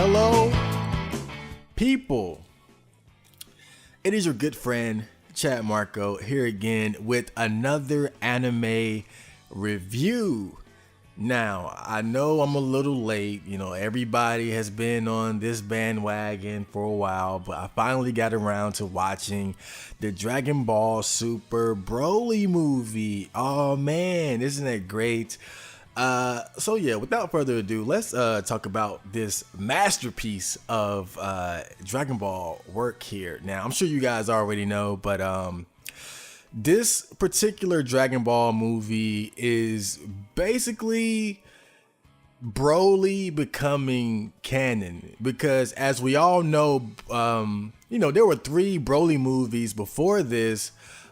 Hello, people. It is your good friend, Chad Marco, here again with another anime review. Now, I know I'm a little late. Everybody has been on this bandwagon for a while, but I finally got around to watching the Dragon Ball Super Broly movie. Oh man, isn't that great? So yeah, without further ado, let's talk about this masterpiece of Dragon Ball work here. Now, I'm sure you guys already know, but this particular Dragon Ball movie is basically Broly becoming canon, because as we all know, there were 3 Broly movies before this,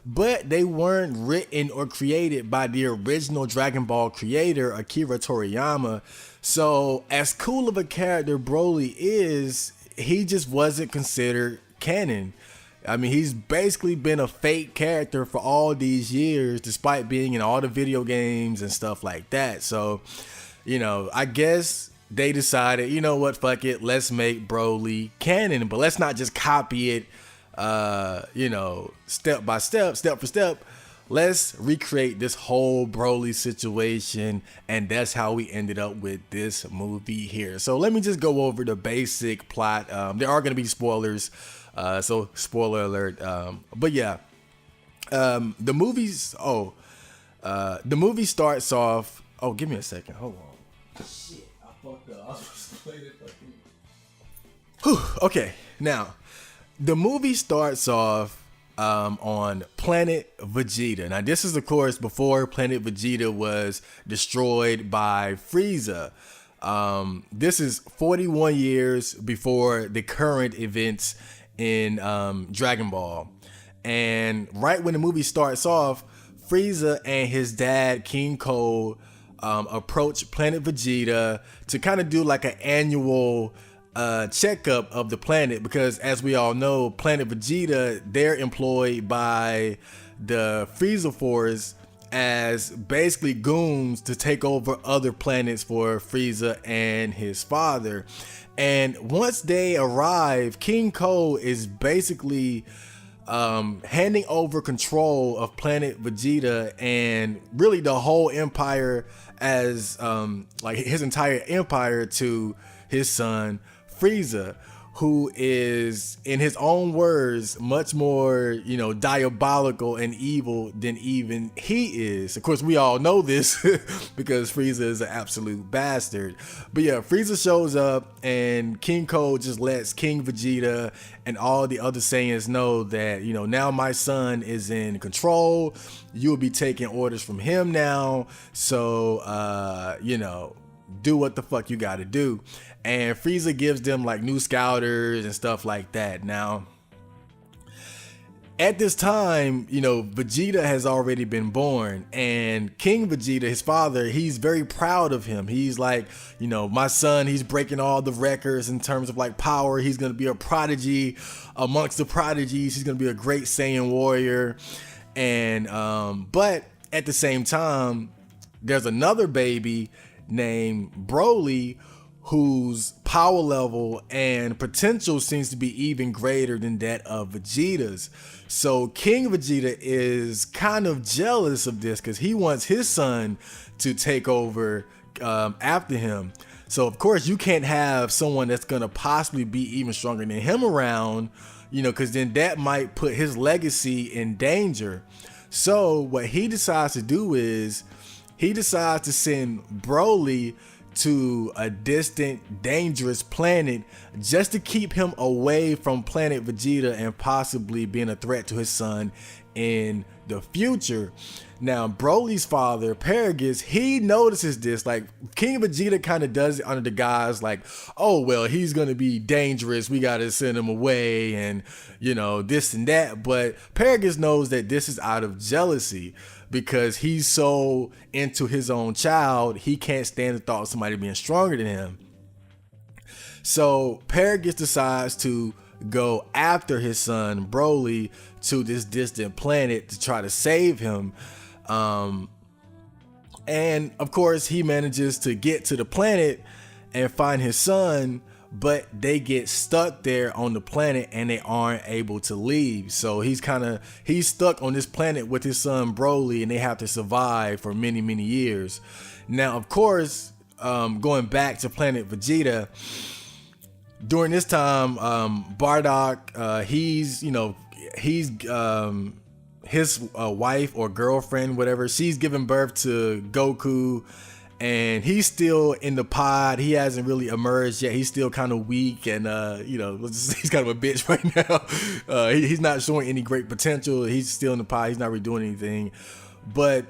but they weren't written or created by the original Dragon Ball creator, Akira Toriyama. So as cool of a character Broly is, he just wasn't considered canon. I mean, he's basically been a fake character for all these years, despite being in all the video games and stuff like that. So, I guess they decided, you know what, fuck it, let's make Broly canon, but let's not just copy it, step by step, step for step. Let's recreate this whole Broly situation, and that's how we ended up with this movie here. So let me just go over the basic plot. There are going to be spoilers. So spoiler alert. But yeah, the movie starts off. Oh, give me a second. Hold on. Shit, I fucked up. I was supposed to play this fucking. Okay, now the movie starts off on Planet Vegeta. Now this is of course before Planet Vegeta was destroyed by Frieza. This is 41 years before the current events in Dragon Ball. And right when the movie starts off, Frieza and his dad King Cold approach Planet Vegeta to kind of do like an annual checkup of the planet, because as we all know, Planet Vegeta, they're employed by the Frieza Force as basically goons to take over other planets for Frieza and his father. And once they arrive, King Cold is basically handing over control of Planet Vegeta and really the whole empire, as like his entire empire, to his son Frieza, who is, in his own words, much more, diabolical and evil than even he is. Of course, we all know this because Frieza is an absolute bastard. But yeah, Frieza shows up and King Cold just lets King Vegeta and all the other Saiyans know that, now my son is in control. You'll be taking orders from him now. So, do what the fuck you gotta do. And Frieza gives them like new scouters and stuff like that. Now, at this time, Vegeta has already been born, and King Vegeta, his father, he's very proud of him. He's like, my son, he's breaking all the records in terms of like power. He's going to be a prodigy amongst the prodigies. He's going to be a great Saiyan warrior. And, but at the same time, there's another baby named Broly, whose power level and potential seems to be even greater than that of Vegeta's. So King Vegeta is kind of jealous of this because he wants his son to take over after him. So of course you can't have someone that's gonna possibly be even stronger than him around, because then that might put his legacy in danger. So what he decides to do is he decides to send Broly to a distant, dangerous planet just to keep him away from Planet Vegeta and possibly being a threat to his son in the future. Now, Broly's father, Paragus, he notices this. Like, King Vegeta kind of does it under the guise like, oh, well, he's going to be dangerous. We got to send him away and, this and that. But Paragus knows that this is out of jealousy, because he's so into his own child, he can't stand the thought of somebody being stronger than him. So Paragus decides to go after his son Broly to this distant planet to try to save him. And of course he manages to get to the planet and find his son, but they get stuck there on the planet and they aren't able to leave. So he's stuck on this planet with his son Broly, and they have to survive for many, many years. Now, of course, going back to Planet Vegeta, during this time, Bardock, his wife or girlfriend, whatever, she's giving birth to Goku, and he's still in the pod. He hasn't really emerged yet. He's still kind of weak, and he's kind of a bitch right now. He's not showing any great potential. He's still in the pod. He's not really doing anything. But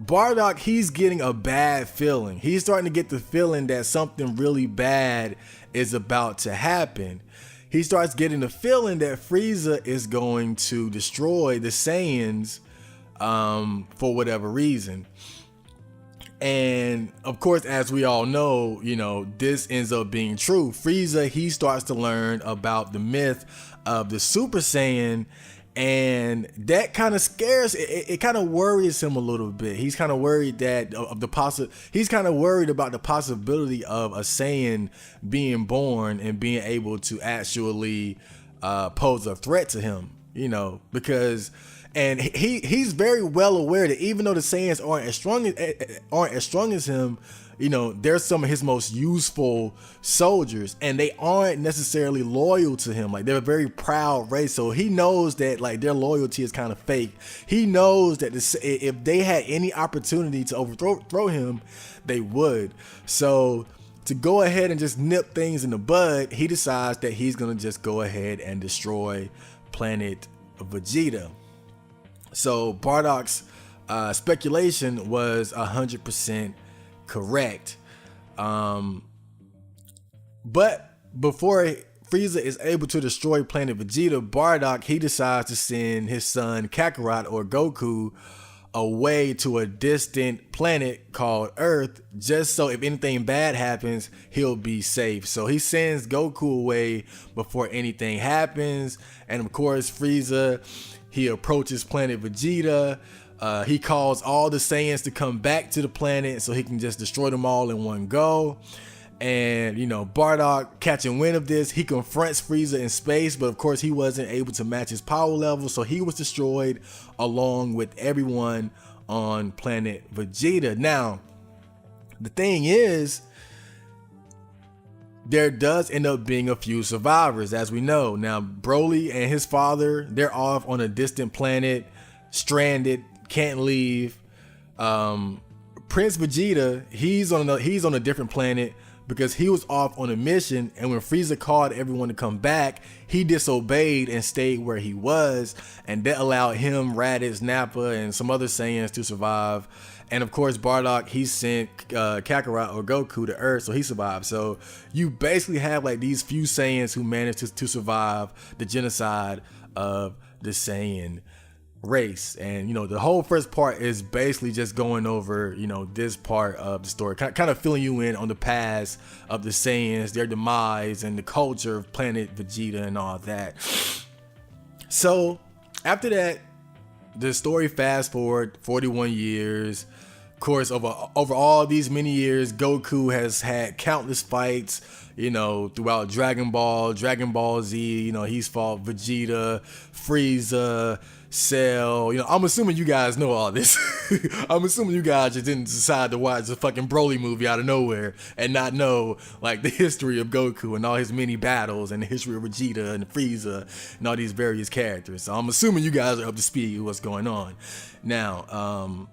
Bardock, he's getting a bad feeling. He's starting to get the feeling that something really bad is about to happen. He starts getting the feeling that Frieza is going to destroy the Saiyans for whatever reason. And of course, as we all know, this ends up being true. Frieza, he starts to learn about the myth of the Super Saiyan, and that kind of scares, it kind of worries him a little bit. He's kind of worried that he's kind of worried about the possibility of a Saiyan being born and being able to actually pose a threat to him, because, and he's very well aware that even though the Saiyans aren't as strong as him, they're some of his most useful soldiers, and they aren't necessarily loyal to him. Like, they're a very proud race, so he knows that like their loyalty is kind of fake. He knows that if they had any opportunity to overthrow him, they would. So to go ahead and just nip things in the bud, he decides that he's gonna just go ahead and destroy Planet Vegeta. So Bardock's speculation was 100% correct. But before Frieza is able to destroy Planet Vegeta, Bardock, he decides to send his son Kakarot, or Goku, away to a distant planet called Earth, just so if anything bad happens, he'll be safe. So he sends Goku away before anything happens. And of course, Frieza, he approaches Planet Vegeta. He calls all the Saiyans to come back to the planet so he can just destroy them all in one go. And Bardock, catching wind of this, he confronts Frieza in space, but of course he wasn't able to match his power level, so he was destroyed along with everyone on Planet Vegeta. Now, the thing is, there does end up being a few survivors, as we know. Now, Broly and his father, they're off on a distant planet, stranded, can't leave. Prince Vegeta, he's on a different planet because he was off on a mission, and when Frieza called everyone to come back, he disobeyed and stayed where he was, and that allowed him, Raditz, Nappa, and some other Saiyans to survive. And of course, Bardock, he sent Kakarot, or Goku, to Earth, so he survived. So you basically have like these few Saiyans who managed to survive the genocide of the Saiyan race. And the whole first part is basically just going over this part of the story, kind of filling you in on the past of the Saiyans, their demise, and the culture of Planet Vegeta and all that. So after that, the story fast forward 41 years. Of course, over all these many years, Goku has had countless fights, throughout Dragon Ball Z. He's fought Vegeta, Frieza, Cell. I'm assuming you guys know all this. I'm assuming you guys just didn't decide to watch the fucking Broly movie out of nowhere and not know like the history of Goku and all his many battles and the history of Vegeta and Frieza and all these various characters. So I'm assuming you guys are up to speed with what's going on. Now,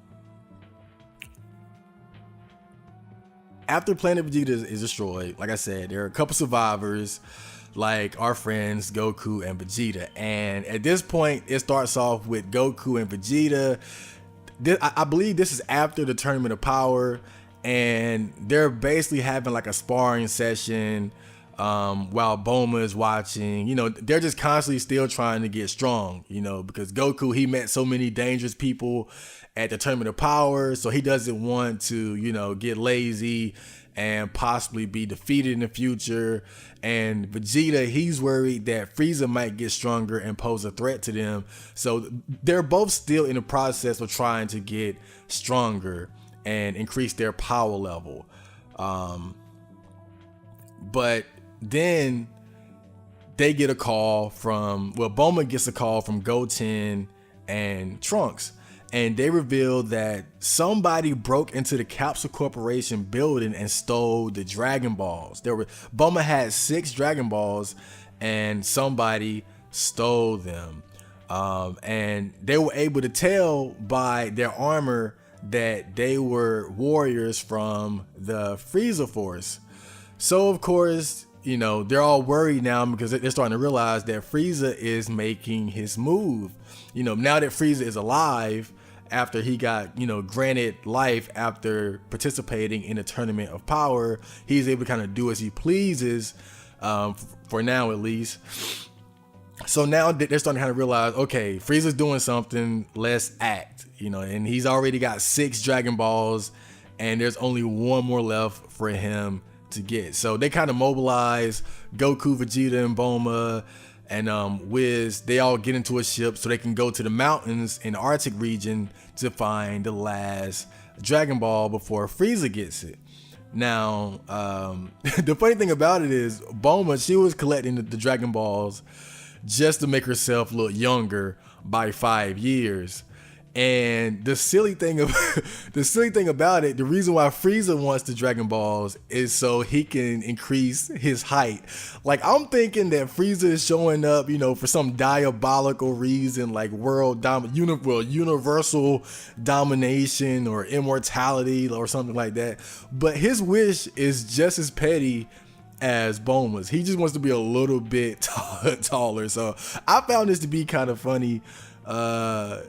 after Planet Vegeta is destroyed, like I said, there are a couple survivors, like our friends Goku and Vegeta. And at this point, it starts off with Goku and Vegeta. I believe this is after the Tournament of Power, and they're basically having like a sparring session while Bulma is watching. They're just constantly still trying to get strong, because Goku, he met so many dangerous people at the Tournament of Power, so he doesn't want to, get lazy and possibly be defeated in the future. And Vegeta, he's worried that Frieza might get stronger and pose a threat to them. So they're both still in the process of trying to get stronger and increase their power level. But then they get a call Bulma gets a call from Goten and Trunks, and they reveal that somebody broke into the Capsule Corporation building and stole the Dragon Balls. Bulma had 6 Dragon Balls, and somebody stole them. And they were able to tell by their armor that they were warriors from the Frieza Force. So of course, they're all worried now because they're starting to realize that Frieza is making his move. Now that Frieza is alive, after he got, granted life after participating in a tournament of power, he's able to kind of do as he pleases, for now at least. So now they're starting to kind of realize, okay, Frieza's doing something, let's act, and he's already got 6 Dragon Balls, and there's only one more left for him to get. So they kind of mobilize Goku, Vegeta, and Bulma, and Wiz. They all get into a ship so they can go to the mountains in the Arctic region to find the last Dragon Ball before Frieza gets it. Now, the funny thing about it is Bulma, she was collecting the Dragon Balls just to make herself look younger by 5 years. And the silly thing about it, the reason why Frieza wants the Dragon Balls is so he can increase his height. Like, I'm thinking that Frieza is showing up, for some diabolical reason, like universal domination or immortality or something like that. But his wish is just as petty as Bulma's. He just wants to be a little bit taller. So I found this to be kind of funny. As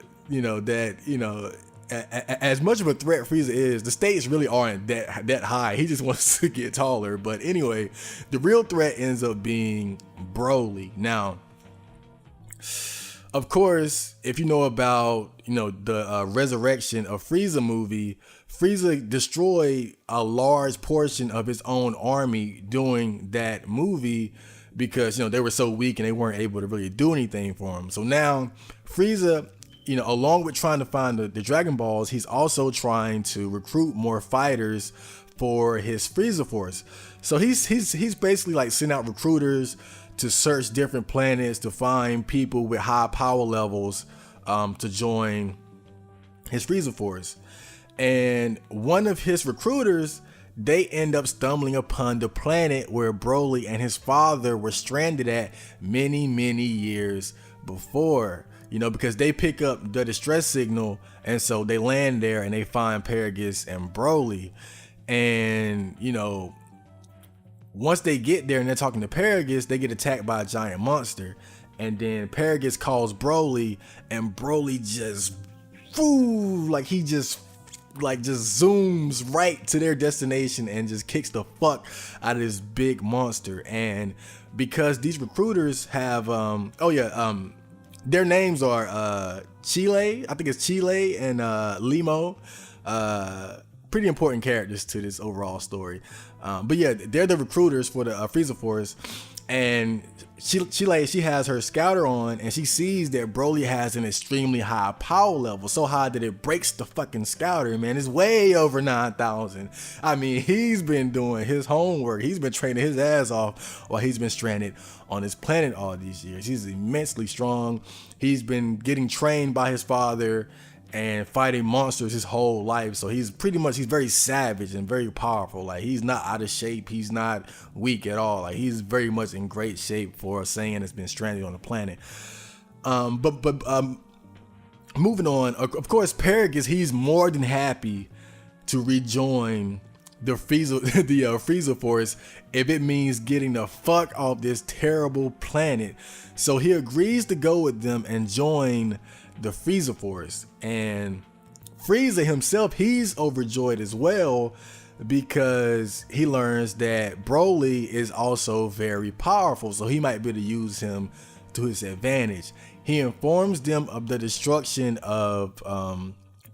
much of a threat Frieza is, the stakes really aren't that high. He just wants to get taller. But anyway, the real threat ends up being Broly. Now, of course, if you know about the Resurrection of Frieza movie, Frieza destroyed a large portion of his own army during that movie because they were so weak and they weren't able to really do anything for him. So now Frieza, along with trying to find the Dragon Balls, he's also trying to recruit more fighters for his Frieza Force. So he's basically like sending out recruiters to search different planets to find people with high power levels to join his Frieza Force. And one of his recruiters, they end up stumbling upon the planet where Broly and his father were stranded at many, many years before. Because they pick up the distress signal, and so they land there and they find Paragus and Broly. And, once they get there and they're talking to Paragus, they get attacked by a giant monster. And then Paragus calls Broly, and Broly just zooms right to their destination and just kicks the fuck out of this big monster. And because these recruiters have, their names are Chile, I think it's Chile, and Limo. Pretty important characters to this overall story. But yeah, they're the recruiters for the Frieza Force. And Chile, she has her scouter on, and she sees that Broly has an extremely high power level, so high that it breaks the fucking scouter, man. It's way over 9,000. I mean, he's been doing his homework. He's been training his ass off while he's been stranded on this planet all these years. He's immensely strong. He's been getting trained by his father and fighting monsters his whole life. So he's very savage and very powerful. Like, he's not out of shape. He's not weak at all. Like, he's very much in great shape for a Saiyan that's been stranded on the planet. Moving on, of course, Paragus, he's more than happy to rejoin the Frieza Force if it means getting the fuck off this terrible planet. So he agrees to go with them and join the Frieza Force. And Frieza himself, he's overjoyed as well because he learns that Broly is also very powerful, so he might be able to use him to his advantage. He informs them of the destruction of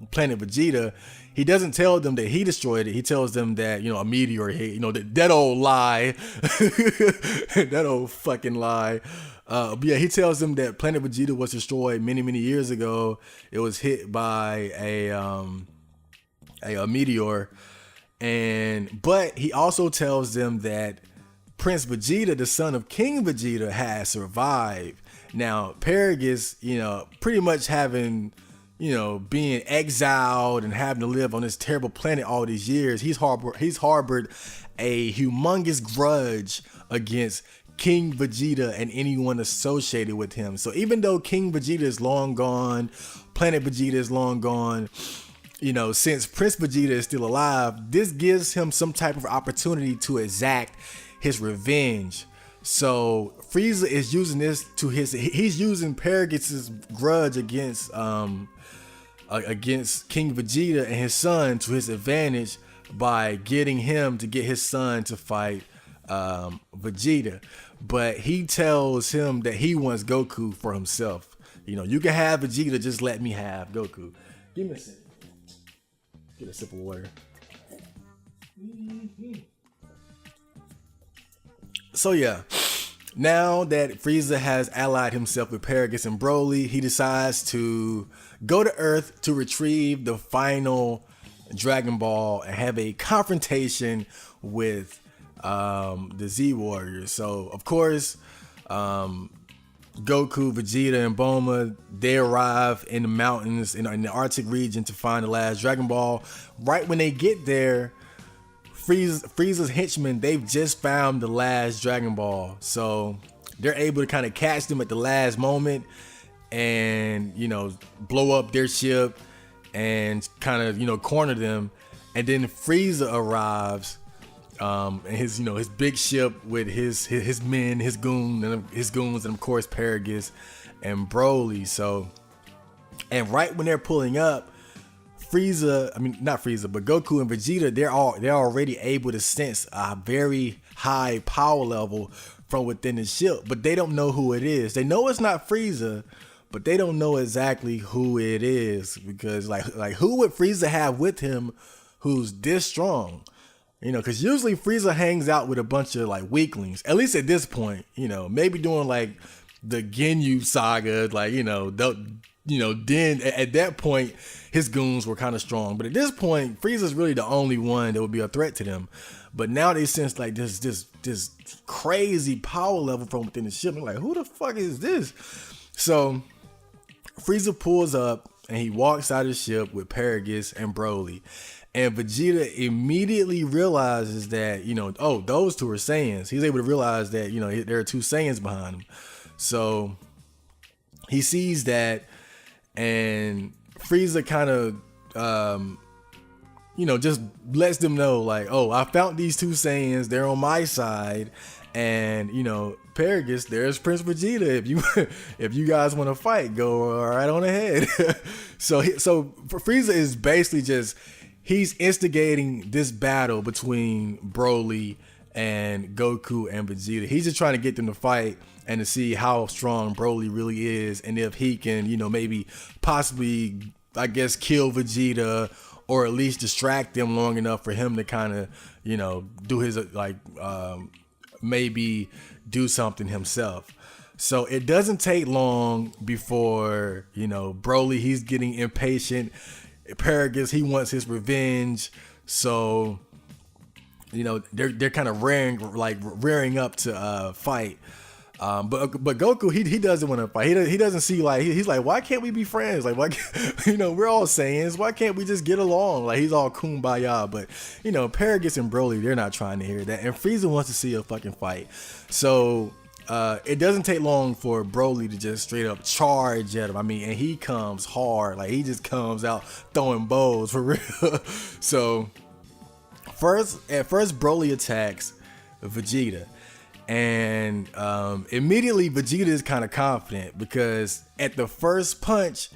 Planet Vegeta. He doesn't tell them that he destroyed it. He tells them that, a meteor hit, that old lie, that old fucking lie. But yeah, he tells them that Planet Vegeta was destroyed many, many years ago. It was hit by a meteor. But he also tells them that Prince Vegeta, the son of King Vegeta, has survived. Now, Paragus, pretty much having, being exiled and having to live on this terrible planet all these years, he's harbored a humongous grudge against King Vegeta and anyone associated with him. So even though King Vegeta is long gone, Planet Vegeta is long gone, since Prince Vegeta is still alive, this gives him some type of opportunity to exact his revenge. So Frieza is using this he's using Paragus's grudge against King Vegeta and his son to his advantage by getting him to get his son to fight Vegeta. But he tells him that he wants Goku for himself. You can have Vegeta, just let me have Goku. Give me a second. Get a sip of water. So yeah, now that Frieza has allied himself with Paragus and Broly, he decides to go to Earth to retrieve the final Dragon Ball and have a confrontation with the Z Warriors. So of course, Goku, Vegeta, and Bulma, they arrive in the mountains in the Arctic region to find the last Dragon Ball. Right when they get there, Frieza's henchmen, they've just found the last Dragon Ball. So they're able to kind of catch them at the last moment and, blow up their ship and kind of, corner them. And then Frieza arrives and his big ship with his men, his goons, and of course Paragus and Broly. So, and right when they're pulling up, not Frieza, but Goku and Vegeta, they're already able to sense a very high power level from within the ship, but they don't know who it is. They know it's not Frieza, but they don't know exactly who it is, because like who would Frieza have with him who's this strong? Because usually Frieza hangs out with a bunch of like weaklings, at least at this point. Maybe during like the Ginyu saga, then at that point his goons were kind of strong, but at this point Frieza's really the only one that would be a threat to them. But now they sense like this crazy power level from within the ship. They're like, who the fuck is this? So Frieza pulls up and he walks out of the ship with Paragus and Broly, and Vegeta immediately realizes that those two are Saiyans. He's able to realize that there are two Saiyans behind him. So he sees that, and Frieza kind of just lets them know like, oh, I found these two Saiyans, they're on my side, and Paragus, there's Prince Vegeta. If you guys want to fight, go right on ahead. So Frieza is basically he's instigating this battle between Broly and Goku and Vegeta. He's just trying to get them to fight and to see how strong Broly really is, and if he can, maybe possibly, I guess, kill Vegeta, or at least distract them long enough for him to kind of, do his maybe do something himself. So it doesn't take long before, Broly, he's getting impatient. Paragus, he wants his revenge. So, they're kind of rearing up to fight. But Goku, he doesn't want to fight. He doesn't see, like, he's like, why can't we be friends? Like, why we're all Saiyans. Why can't we just get along? Like, he's all kumbaya. But Paragus and Broly, they're not trying to hear that. And Frieza wants to see a fucking fight. So it doesn't take long for Broly to just straight up charge at him. I mean, and he comes hard. Like, he just comes out throwing bows for real. So at first Broly attacks Vegeta. And immediately Vegeta is kind of confident, because at the first punch,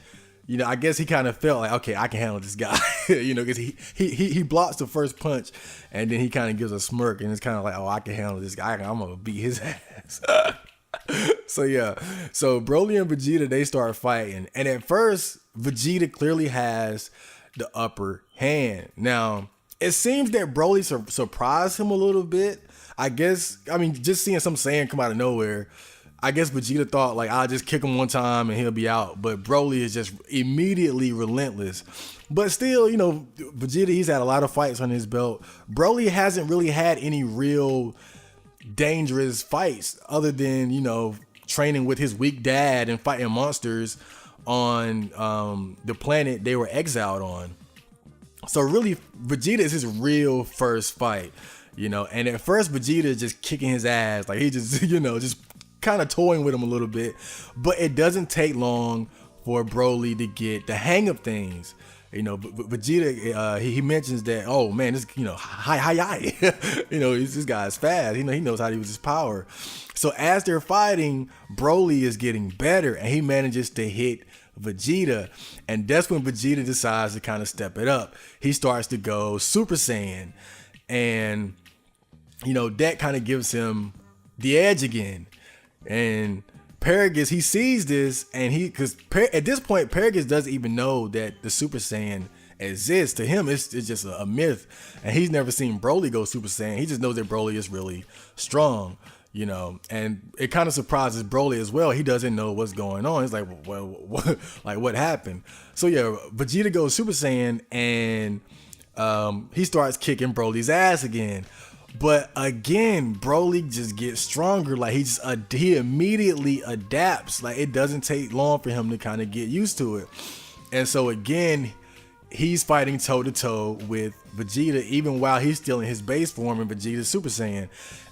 I guess he kind of felt like, okay, I can handle this guy, because he blocks the first punch, and then he kind of gives a smirk, and it's kind of like, oh, I can handle this guy. I'm gonna beat his ass. So yeah, so Broly and Vegeta, they start fighting, and at first Vegeta clearly has the upper hand. Now it seems that Broly surprised him a little bit. I guess, just seeing some Saiyan come out of nowhere, I guess Vegeta thought, like, I'll just kick him one time and he'll be out. But Broly is just immediately relentless. But still, Vegeta, he's had a lot of fights on his belt. Broly hasn't really had any real, dangerous fights other than, training with his weak dad and fighting monsters on the planet they were exiled on. So really, Vegeta is his real first fight, and at first Vegeta is just kicking his ass. Like he just, just kind of toying with him a little bit, but it doesn't take long for Broly to get the hang of things. Vegeta, he mentions that, oh man, this, hi, this guy's fast. He knows how to use his power. So as they're fighting, Broly is getting better, and he manages to hit Vegeta, and that's when Vegeta decides to kind of step it up. He starts to go Super Saiyan, and that kind of gives him the edge again. And Paragus, he sees this, and at this point, Paragus doesn't even know that the Super Saiyan exists. To him, it's just a myth, and he's never seen Broly go Super Saiyan. He just knows that Broly is really strong, and it kind of surprises Broly as well. He doesn't know what's going on. He's like, well, what happened? So yeah, Vegeta goes Super Saiyan, and he starts kicking Broly's ass again. But again, Broly just gets stronger. Like he immediately adapts. Like it doesn't take long for him to kind of get used to it. And so again, he's fighting toe to toe with Vegeta, even while he's still in his base form in Vegeta's Super Saiyan.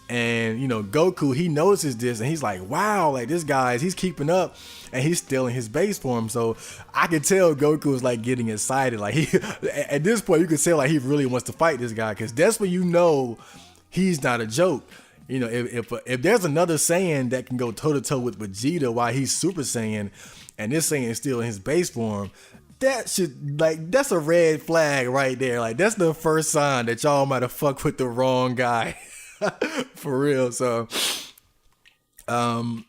And Goku, he notices this, and he's like, wow, like this guy, he's keeping up, and he's still in his base form. So I could tell Goku is like getting excited. Like at this point, you could tell like he really wants to fight this guy, because that's when he's not a joke. If there's another Saiyan that can go toe to toe with Vegeta while he's Super Saiyan, and this Saiyan is still in his base form, that's a red flag right there. Like that's the first sign that y'all might have fucked with the wrong guy. For real. So once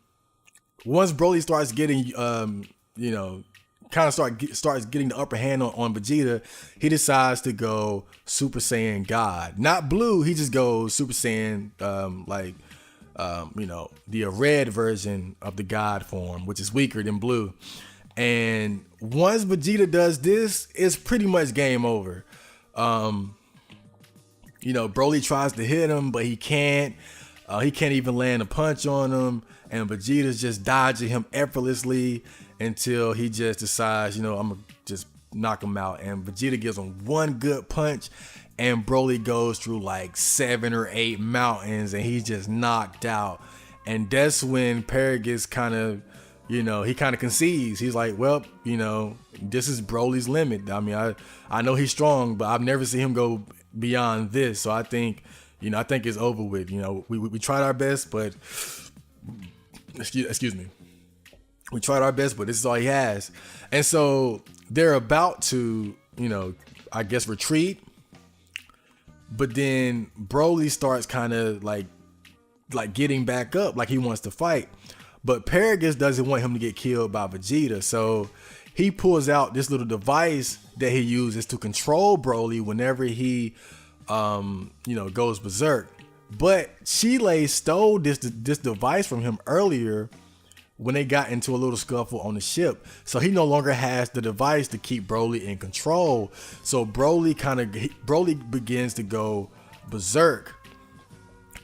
Broly starts getting starts getting the upper hand on Vegeta, he decides to go Super Saiyan God. Not Blue, he just goes Super Saiyan, the red version of the God form, which is weaker than Blue. And once Vegeta does this, it's pretty much game over. Broly tries to hit him, but he can't. He can't even land a punch on him, and Vegeta's just dodging him effortlessly until he just decides, I'm gonna just knock him out. And Vegeta gives him one good punch, and Broly goes through like 7 or 8 mountains, and he's just knocked out. And that's when Paragus kind of, he kind of concedes. He's like, well, this is Broly's limit. I mean, I know he's strong, but I've never seen him go beyond this. So I think it's over with. We tried our best, but excuse me. We tried our best, but this is all he has. And so they're about to, I guess retreat. But then Broly starts kind of like getting back up, like he wants to fight. But Paragus doesn't want him to get killed by Vegeta. So he pulls out this little device that he uses to control Broly whenever he, goes berserk. But Chile stole this device from him earlier when they got into a little scuffle on the ship. So he no longer has the device to keep Broly in control. So Broly begins to go berserk,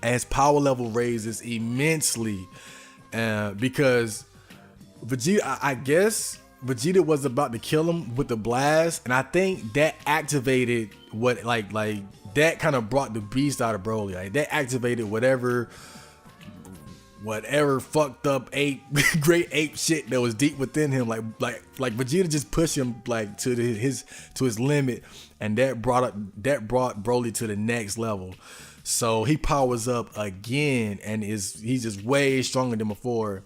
and his power level raises immensely. Because Vegeta, I guess Vegeta was about to kill him with the blast, and I think that activated what like that kind of brought the beast out of Broly. Like that activated whatever fucked up great ape shit that was deep within him. Like Vegeta just pushed him like to his limit, and that brought Broly to the next level. So he powers up again, and he's just way stronger than before.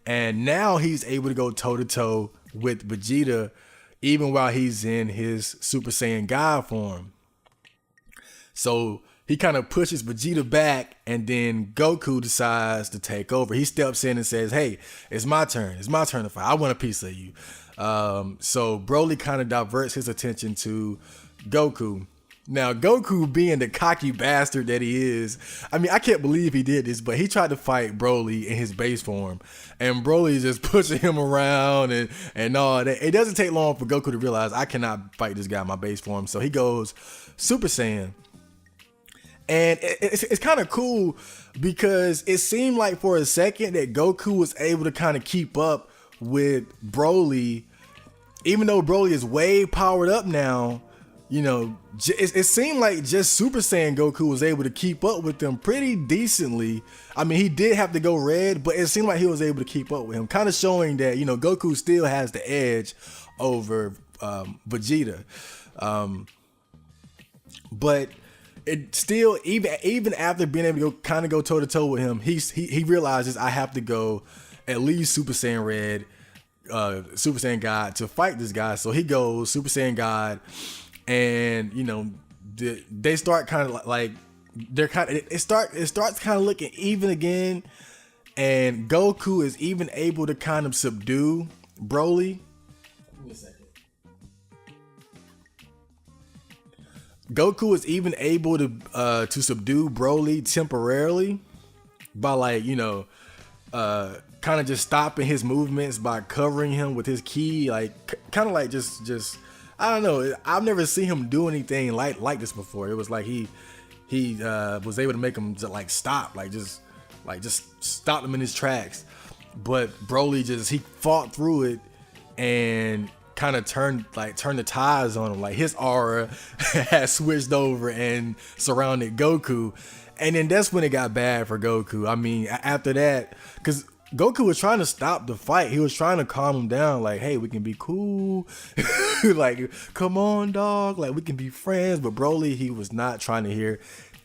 And now he's able to go toe to toe with Vegeta, even while he's in his Super Saiyan God form. So he kind of pushes Vegeta back, and then Goku decides to take over. He steps in and says, hey, it's my turn. It's my turn to fight. I want a piece of you. So Broly kind of diverts his attention to Goku. Now, Goku, being the cocky bastard that he is, I mean, I can't believe he did this, but he tried to fight Broly in his base form, and Broly just pushing him around and all that. It doesn't take long for Goku to realize I cannot fight this guy in my base form, so he goes Super Saiyan. And it's kind of cool because it seemed like for a second that Goku was able to kind of keep up with Broly, even though Broly is way powered up now. You know, it seemed like just Super Saiyan Goku was able to keep up with them pretty decently. I mean, he did have to go red, but it seemed like he was able to keep up with him, kind of showing that, you know, Goku still has the edge over Vegeta. But it still, even after being able to go toe to toe with him, he realizes I have to go at least Super Saiyan Red, Super Saiyan God to fight this guy. So he goes Super Saiyan God, and you know they start kind of like they're kind of it starts kind of looking even again, and Goku is even able to kind of subdue Broly. Give me a second. Goku is even able to subdue Broly temporarily by, like, you know, kind of just stopping his movements by covering him with his ki, like kind of like just I don't know. I've never seen him do anything like this before. It was like he was able to make him just, like, stop, just stop him in his tracks. But Broly he fought through it and kind of turned the tides on him. Like, his aura has switched over and surrounded Goku, and then that's when it got bad for Goku. I mean, after that, because Goku was trying to stop the fight, he was trying to calm him down, like, hey, we can be cool, like, come on, dog, like, we can be friends. But Broly, he was not trying to hear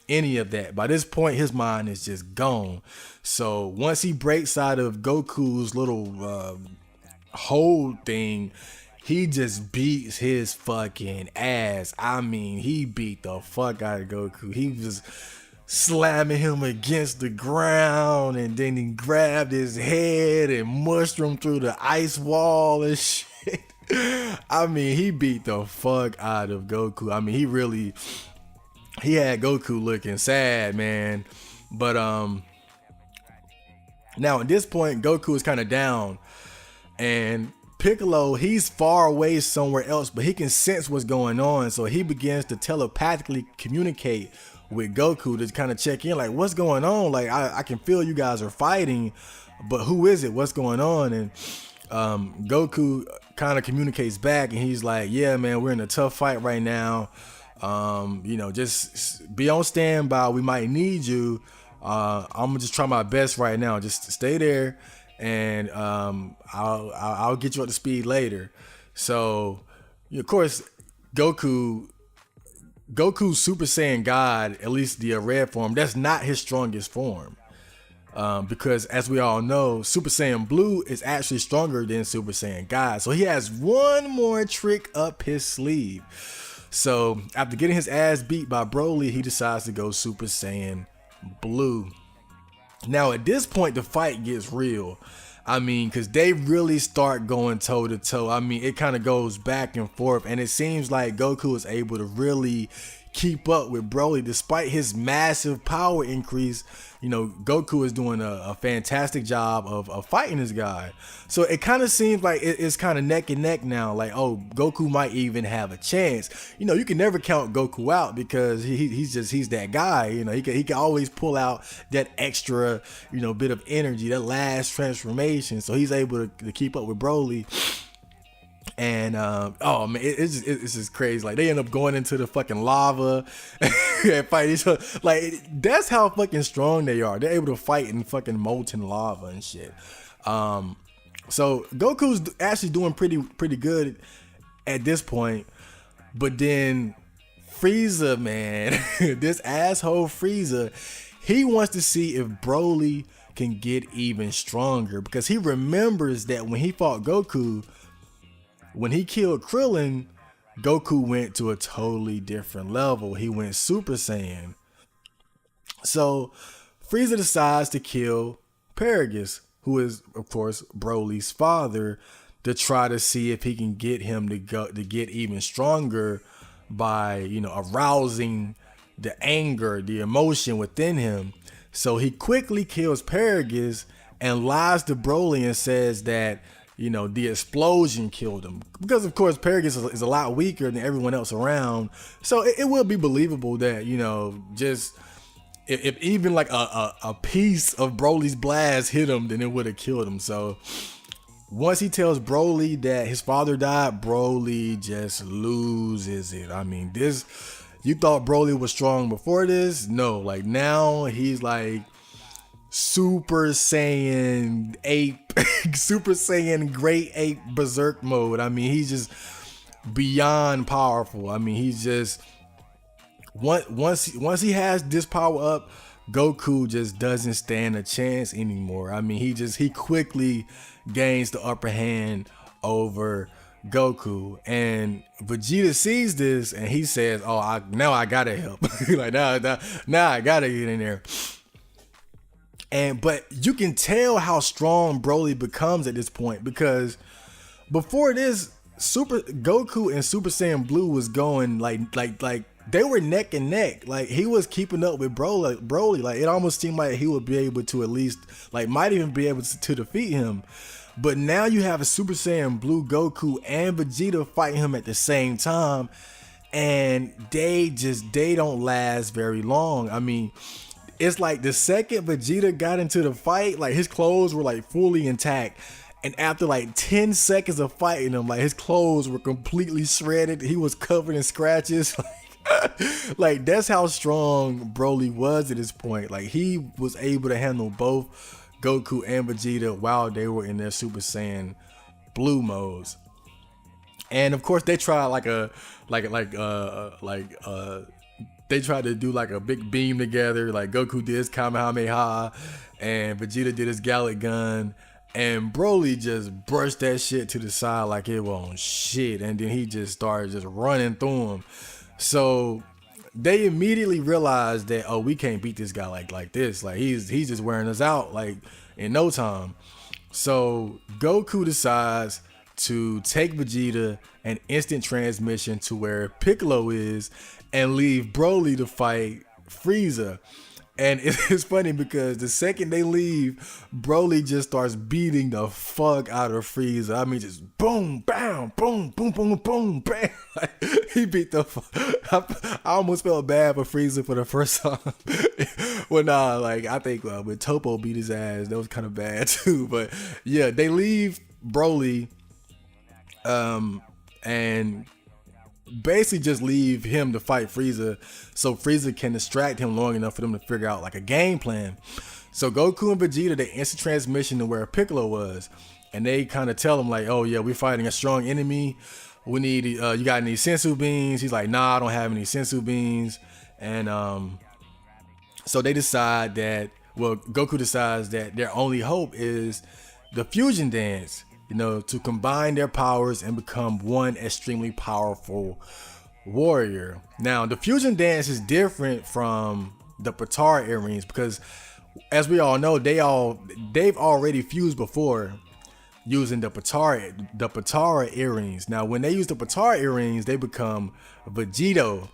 any of that. By this point, his mind is just gone. So once he breaks out of Goku's little hold thing, he just beats his fucking ass. I mean, he beat the fuck out of Goku. He was slamming him against the ground, and then he grabbed his head and mushed him through the ice wall and shit. I mean, he beat the fuck out of Goku. I mean, he had Goku looking sad, man. But now at this point, Goku is kind of down, and Piccolo, he's far away somewhere else, but he can sense what's going on, so he begins to telepathically communicate with Goku to kind of check in, like, what's going on? Like, I can feel you guys are fighting, but who is it? What's going on? And Goku kind of communicates back, and he's like, yeah, man, we're in a tough fight right now. You know, just be on standby. We might need you. I'm gonna just try my best right now. Just stay there, and I'll get you up to speed later. So, of course, Goku's Super Saiyan God, at least the red form, that's not his strongest form. Because as we all know, Super Saiyan Blue is actually stronger than Super Saiyan God. So he has one more trick up his sleeve. So after getting his ass beat by Broly, he decides to go Super Saiyan Blue. Now at this point, the fight gets real. I mean, because they really start going toe to toe. I mean, it kind of goes back and forth, and it seems like Goku is able to really keep up with Broly despite his massive power increase. You know, Goku is doing a fantastic job of fighting this guy. So it kind of seems like it's kind of neck and neck now. Like, oh, Goku might even have a chance. You know, you can never count Goku out because he's that guy. You know, he can always pull out that extra, you know, bit of energy, that last transformation. So he's able to keep up with Broly. And oh man, it's just crazy. Like, they end up going into the fucking lava and fight each other. Like, that's how fucking strong they are. They're able to fight in fucking molten lava and shit. So Goku's actually doing pretty good at this point. But then Frieza, man, this asshole Frieza, he wants to see if Broly can get even stronger, because he remembers that when he fought Goku, when he killed Krillin, Goku went to a totally different level. He went Super Saiyan. So Frieza decides to kill Paragus, who is, of course, Broly's father, to try to see if he can get him to get even stronger by, you know, arousing the anger, the emotion within him. So he quickly kills Paragus and lies to Broly and says that, you know, the explosion killed him, because of course Paragus is a lot weaker than everyone else around. So it will be believable that, you know, just if even like a piece of Broly's blast hit him, then it would have killed him. So once he tells Broly that his father died, Broly just loses it. I mean, this, you thought Broly was strong before this? No, like now he's like Super Saiyan ape, Super Saiyan great ape berserk mode. I mean, he's just beyond powerful. I mean, he's just once he has this power up, Goku just doesn't stand a chance anymore. I mean, he quickly gains the upper hand over Goku, and Vegeta sees this and he says, "Oh, now I gotta help." Like now I gotta get in there. But you can tell how strong Broly becomes at this point, because before this, Super Goku and Super Saiyan Blue was going like they were neck and neck. Like he was keeping up with Broly. Like it almost seemed like he would be able to at least, like, might even be able to defeat him. But now you have a Super Saiyan Blue Goku and Vegeta fighting him at the same time, and they don't last very long. I mean, it's like the second Vegeta got into the fight, like his clothes were like fully intact. And after like 10 seconds of fighting him, like his clothes were completely shredded. He was covered in scratches. Like that's how strong Broly was at this point. Like he was able to handle both Goku and Vegeta while they were in their Super Saiyan Blue modes. And of course they tried they tried to do like a big beam together. Like Goku did his Kamehameha and Vegeta did his Gallic Gun. And Broly just brushed that shit to the side like it wasn't shit. And then he just started just running through him. So they immediately realized that, oh, we can't beat this guy like this. Like he's just wearing us out like in no time. So Goku decides to take Vegeta and instant transmission to where Piccolo is and leave Broly to fight Frieza. And it's funny because the second they leave, Broly just starts beating the fuck out of Frieza. I mean, just boom, bam, boom, boom, boom, boom, bam. Like, he beat the fuck. I almost felt bad for Frieza for the first time. Well, nah, like, I think when Topo beat his ass, that was kind of bad too. But yeah, they leave Broly and basically just leave him to fight Frieza, so Frieza can distract him long enough for them to figure out like a game plan. So Goku and Vegeta, they instant transmission to where Piccolo was, and they kind of tell him like, oh yeah, we're fighting a strong enemy, we need you got any sensu beans? He's like, nah, I don't have any sensu beans. And so they decide that, well, Goku decides that their only hope is the fusion dance, you know, to combine their powers and become one extremely powerful warrior. Now, the fusion dance is different from the Potara earrings because, as we all know, they've already fused before using the Potara earrings. Now, when they use the Potara earrings, they become Vegito,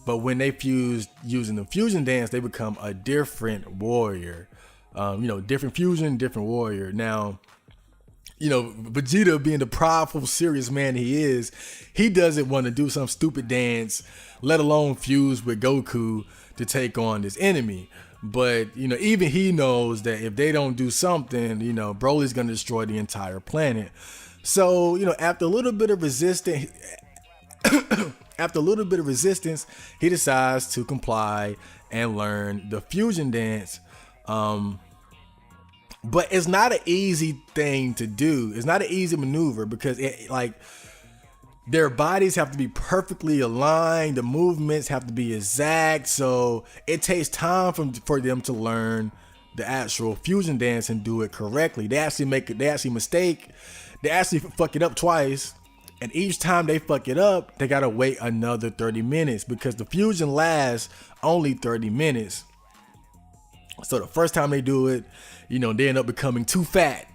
but when they fuse using the fusion dance, they become a different warrior. Different fusion, different warrior. Now, you know, Vegeta, being the powerful, serious man he is, he doesn't want to do some stupid dance, let alone fuse with Goku to take on this enemy. But, you know, even he knows that if they don't do something, you know, Broly's going to destroy the entire planet. So, you know, after a little bit of resistance, he decides to comply and learn the fusion dance. But it's not an easy thing to do. It's not an easy maneuver because their bodies have to be perfectly aligned. The movements have to be exact. So it takes time for them to learn the actual fusion dance and do it correctly. They actually fuck it up twice. And each time they fuck it up, they gotta wait another 30 minutes because the fusion lasts only 30 minutes. So the first time they do it, you know, they end up becoming too fat,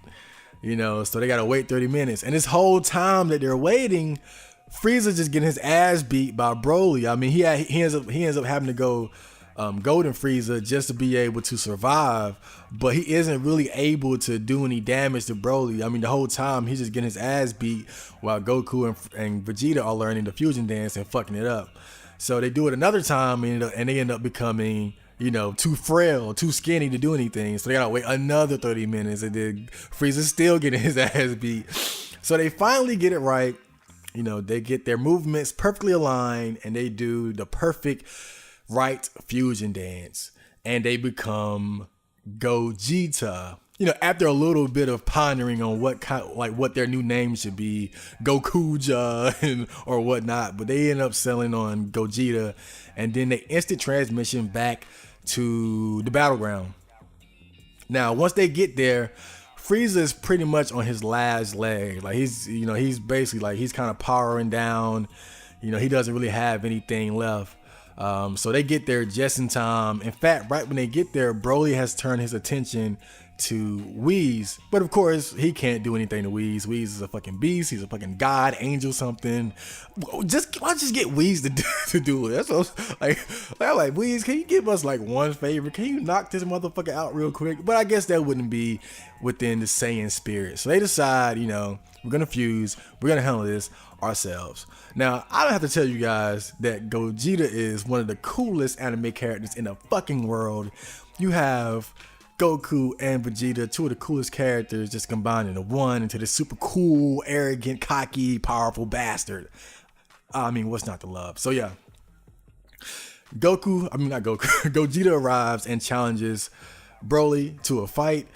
you know, so they gotta wait 30 minutes. And this whole time that they're waiting, Frieza just getting his ass beat by Broly. I mean, he ends up having to go Golden Frieza just to be able to survive, but he isn't really able to do any damage to Broly. I mean, the whole time he's just getting his ass beat while Goku and Vegeta are learning the fusion dance and fucking it up. So they do it another time and they end up becoming too frail, too skinny to do anything. So they gotta wait another 30 minutes, and then Frieza's still getting his ass beat. So they finally get it right. They get their movements perfectly aligned, and they do the perfect right fusion dance, and they become Gogeta. After a little bit of pondering on what their new name should be, Gokuja or whatnot, but they end up settling on Gogeta, and then they instant transmission back to the battleground. Now, once they get there, Frieza is pretty much on his last leg. Like he's basically like he's kind of powering down. He doesn't really have anything left. So they get there just in time. In fact, right when they get there, Broly has turned his attention to Whis, but of course he can't do anything to Whis. Whis is a fucking beast. He's a fucking god, angel, something. Why just get Whis to do it? That's what I'm like, Whis, can you give us like one favor? Can you knock this motherfucker out real quick? But I guess that wouldn't be within the Saiyan spirit. So they decide, we're gonna fuse. We're gonna handle this ourselves. Now, I don't have to tell you guys that Gogeta is one of the coolest anime characters in the fucking world. You have Goku and Vegeta, two of the coolest characters, just combined into one, into this super cool, arrogant, cocky, powerful bastard. I mean, what's not to love? So yeah, Gogeta arrives and challenges Broly to a fight,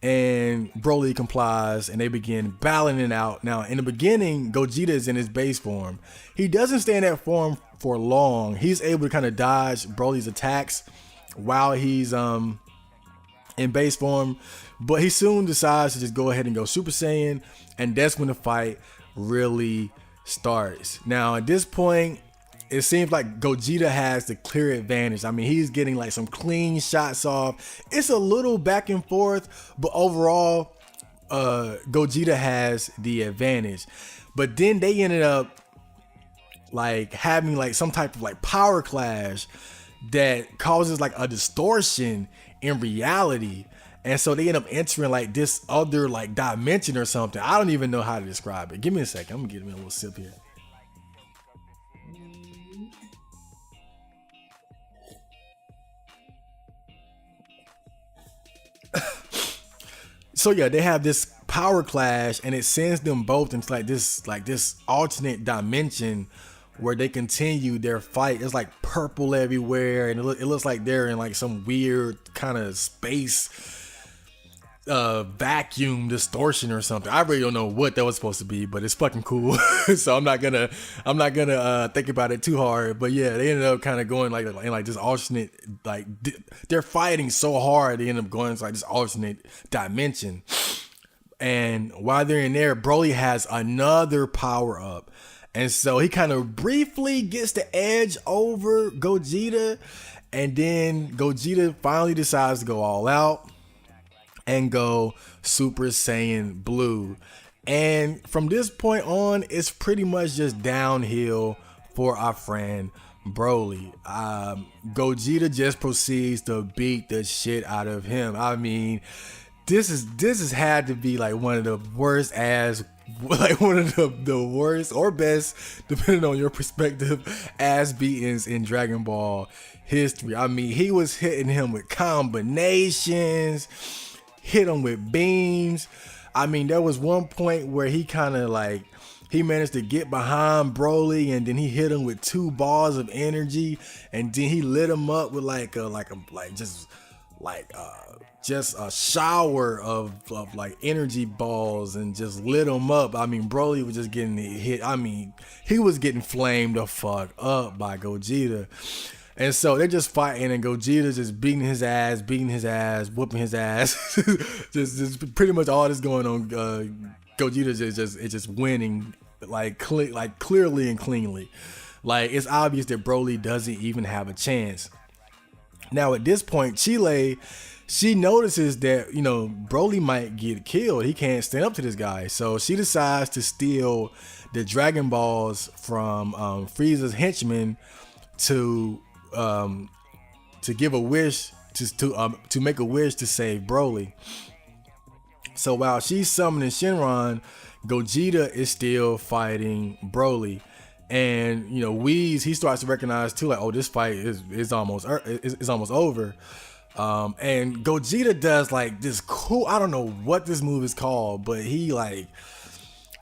and Broly complies, and they begin battling it out. Now, in the beginning, Gogeta is in his base form. He doesn't stay in that form for long. He's able to kind of dodge Broly's attacks while he's in base form, but he soon decides to just go ahead and go Super Saiyan, and that's when the fight really starts. Now, at this point, it seems like Gogeta has the clear advantage. I mean, he's getting like some clean shots off. It's a little back and forth, but overall, Gogeta has the advantage. But then they ended up like having like some type of like power clash that causes like a distortion in reality, and so they end up entering like this other like dimension or something. I don't even know how to describe it. Give me a second. I'm gonna give me a little sip here. So yeah, they have this power clash, and it sends them both into like this alternate dimension where they continue their fight. It's like purple everywhere, and it looks like they're in like some weird kind of space vacuum distortion or something. I really don't know what that was supposed to be, but it's fucking cool. So I'm not gonna think about it too hard. But yeah, they ended up kind of going like in like this alternate, like they're fighting so hard they end up going into like this alternate dimension. And while they're in there, Broly has another power up. And so he kind of briefly gets the edge over Gogeta, and then Gogeta finally decides to go all out and go Super Saiyan Blue. And from this point on, it's pretty much just downhill for our friend Broly. Gogeta just proceeds to beat the shit out of him. I mean, this has had to be like one of the worst the worst or best, depending on your perspective, ass beatings in Dragon Ball history. I mean, he was hitting him with combinations, hit him with beams. I mean, there was one point where he kind of like, he managed to get behind Broly, and then he hit him with 2 balls of energy, and then he lit him up with just a shower of like energy balls, and just lit him up. I mean, Broly was just getting hit. I mean, he was getting flamed the fuck up by Gogeta. And so they're just fighting, and Gogeta's just beating his ass, whooping his ass. just pretty much all that's going on. Gogeta's just winning, like clearly and cleanly. Like, it's obvious that Broly doesn't even have a chance. Now at this point, Chile, she notices that, Broly might get killed. He can't stand up to this guy. So she decides to steal the Dragon Balls from Frieza's henchmen to give a wish to make a wish to save Broly. So while she's summoning Shenron, Gogeta is still fighting Broly. And Whis, he starts to recognize too, like, oh, this fight is almost over. And Gogeta does like this cool, I don't know what this move is called, but he like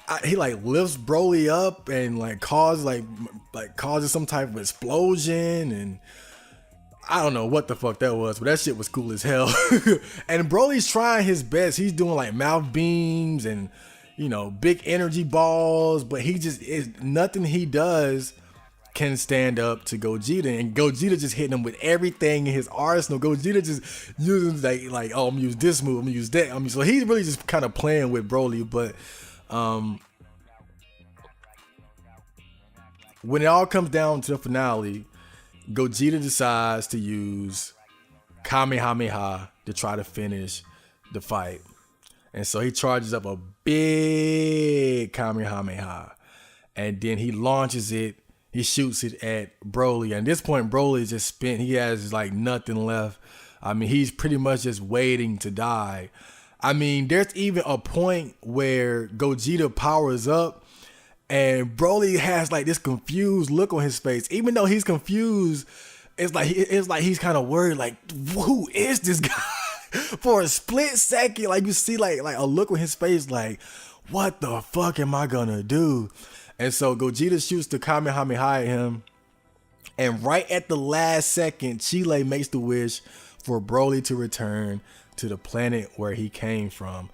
lifts Broly up and like causes some type of explosion, and I don't know what the fuck that was, but that shit was cool as hell. And Broly's trying his best. He's doing like mouth beams and big energy balls, but he just is nothing he does can stand up to Gogeta, and Gogeta just hitting him with everything in his arsenal. Gogeta just using like oh, I'm gonna use this move, I'm gonna use that. So he's really just kind of playing with Broly, but when it all comes down to the finale, Gogeta decides to use Kamehameha to try to finish the fight. And so he charges up a big Kamehameha, and then he launches it. He shoots it at Broly. And at this point, Broly is just spent. He has like nothing left. I mean, he's pretty much just waiting to die. I mean, there's even a point where Gogeta powers up and Broly has like this confused look on his face. Even though he's confused, it's like he's kind of worried, like, who is this guy? For a split second, like you see like a look on his face, like, what the fuck am I gonna do? And so Gogeta shoots the Kamehameha at him. And right at the last second, Chile makes the wish for Broly to return to the planet where he came from.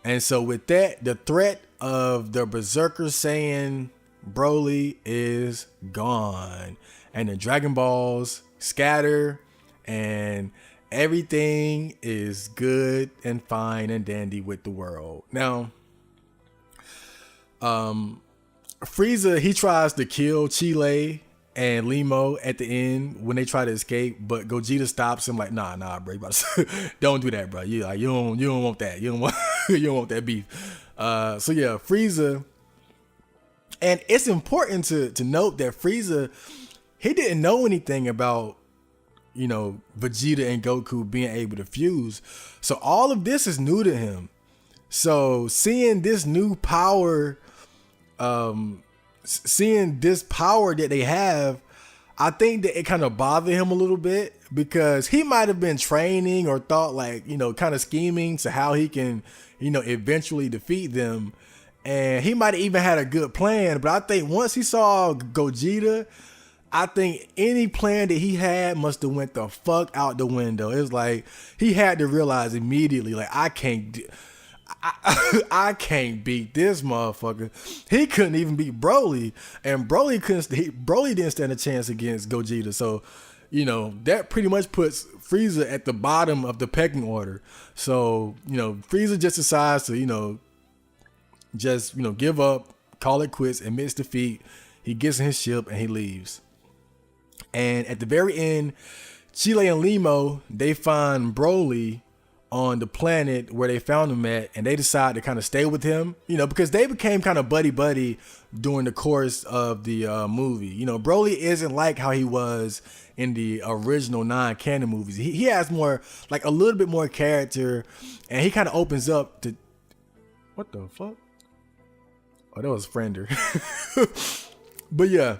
And so with that, the threat of the Berserker Saiyan Broly is gone. And the Dragon Balls scatter and everything is good and fine and dandy with the world. Now, Frieza, he tries to kill Chile and Limo at the end when they try to escape, but Gogeta stops him like, nah, bro, don't do that, bro. You don't want that. You don't want that beef. So yeah, Frieza, and it's important to note that Frieza, he didn't know anything about Vegeta and Goku being able to fuse. So all of this is new to him. So seeing this new power, seeing this power that they have, I think that it kind of bothered him a little bit, because he might have been training or thought like, kind of scheming to how he can, eventually defeat them. And he might have even had a good plan. But I think once he saw Gogeta, I think any plan that he had must have went the fuck out the window. It was like he had to realize immediately, like, I can't beat this motherfucker. He couldn't even beat Broly, and Broly didn't stand a chance against Gogeta. So, that pretty much puts Frieza at the bottom of the pecking order. So, Frieza just decides to, give up, call it quits, admits defeat. He gets in his ship and he leaves. And at the very end, Chile and Limo, they find Broly on the planet where they found him at, and they decide to kind of stay with him, because they became kind of buddy during the course of the movie. Broly isn't like how he was in the original non-canon movies. He has more, like, a little bit more character, and he kind of opens up to, what the fuck? Oh, that was Frender. But yeah,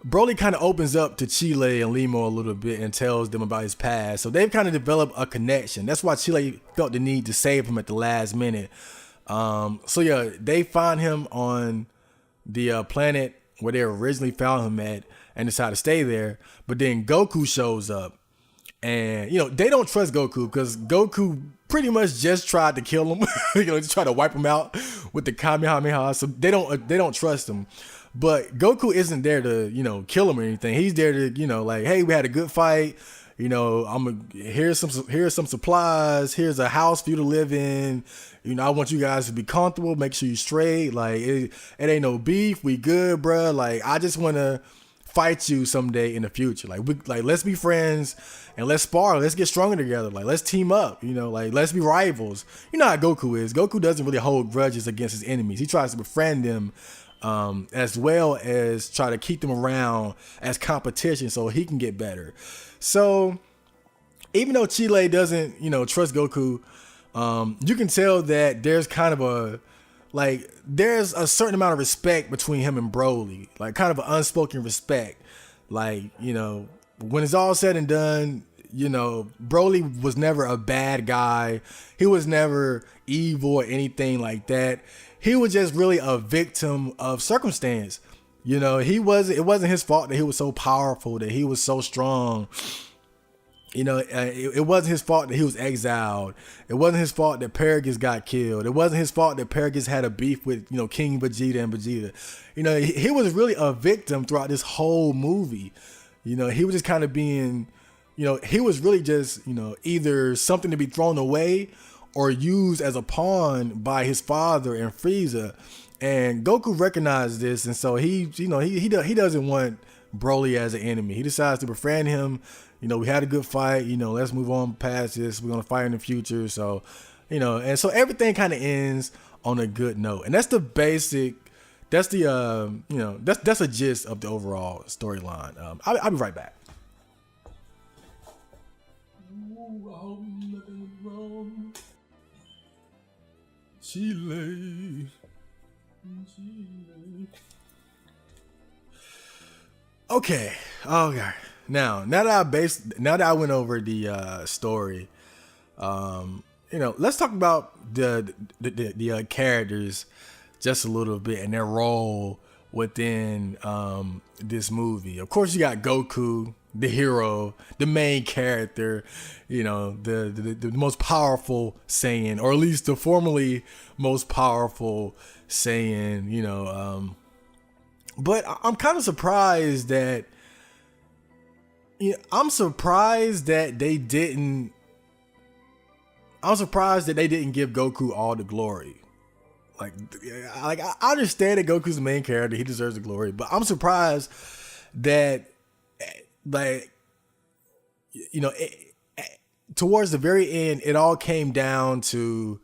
Broly kind of opens up to Chile and Limo a little bit and tells them about his past. So they've kind of developed a connection. That's why Chile felt the need to save him at the last minute. So yeah, they find him on the planet where they originally found him at and decide to stay there. But then Goku shows up, and they don't trust Goku because Goku pretty much just tried to kill him. Just try to wipe him out with the Kamehameha. So they don't trust him. But Goku isn't there to, kill him or anything. He's there to, like, hey, we had a good fight. Here's some supplies. Here's a house for you to live in. I want you guys to be comfortable. Make sure you straight. Like, it ain't no beef. We good, bruh. Like, I just want to fight you someday in the future. Like, let's be friends and let's spar. Let's get stronger together. Like, let's team up. Like, let's be rivals. You know how Goku is. Goku doesn't really hold grudges against his enemies. He tries to befriend them, as well as try to keep them around as competition so he can get better. So even though Chile doesn't, trust Goku, you can tell that there's kind of like there's a certain amount of respect between him and Broly, like kind of an unspoken respect. Like, you know, when it's all said and done, you know, Broly was never a bad guy. He was never evil or anything like that. He was just really a victim of circumstance. You know, it wasn't his fault that he was so powerful, that he was so strong. You know, it wasn't his fault that he was exiled. It wasn't his fault that Paragus got killed. It wasn't his fault that Paragus had a beef with, you know, King Vegeta and Vegeta. You know, he was really a victim throughout this whole movie. You know, he was just kind of being, you know, he was really just, you know, either something to be thrown away or used as a pawn by his father and Frieza. And Goku recognized this, and so he doesn't want Broly as an enemy. He decides to befriend him. You know, we had a good fight. You know, let's move on past this. We're gonna fight in the future. So, you know, and so everything kind of ends on a good note. And that's the basic. That's the you know, that's a gist of the overall storyline. I'll be right back. Ooh, I hope nothing went wrong. Chile. Okay. Now that I went over the story, you know, let's talk about the characters just a little bit and their role within this movie. Of course, you got Goku, the hero, the main character, you know, the most powerful Saiyan, or at least the formerly most powerful Saiyan, you know. But I'm kind of surprised that, you know, I'm surprised that they didn't give Goku all the glory. Like I understand that Goku's the main character, he deserves the glory, but I'm surprised that, like, you know, towards the very end, it all came down to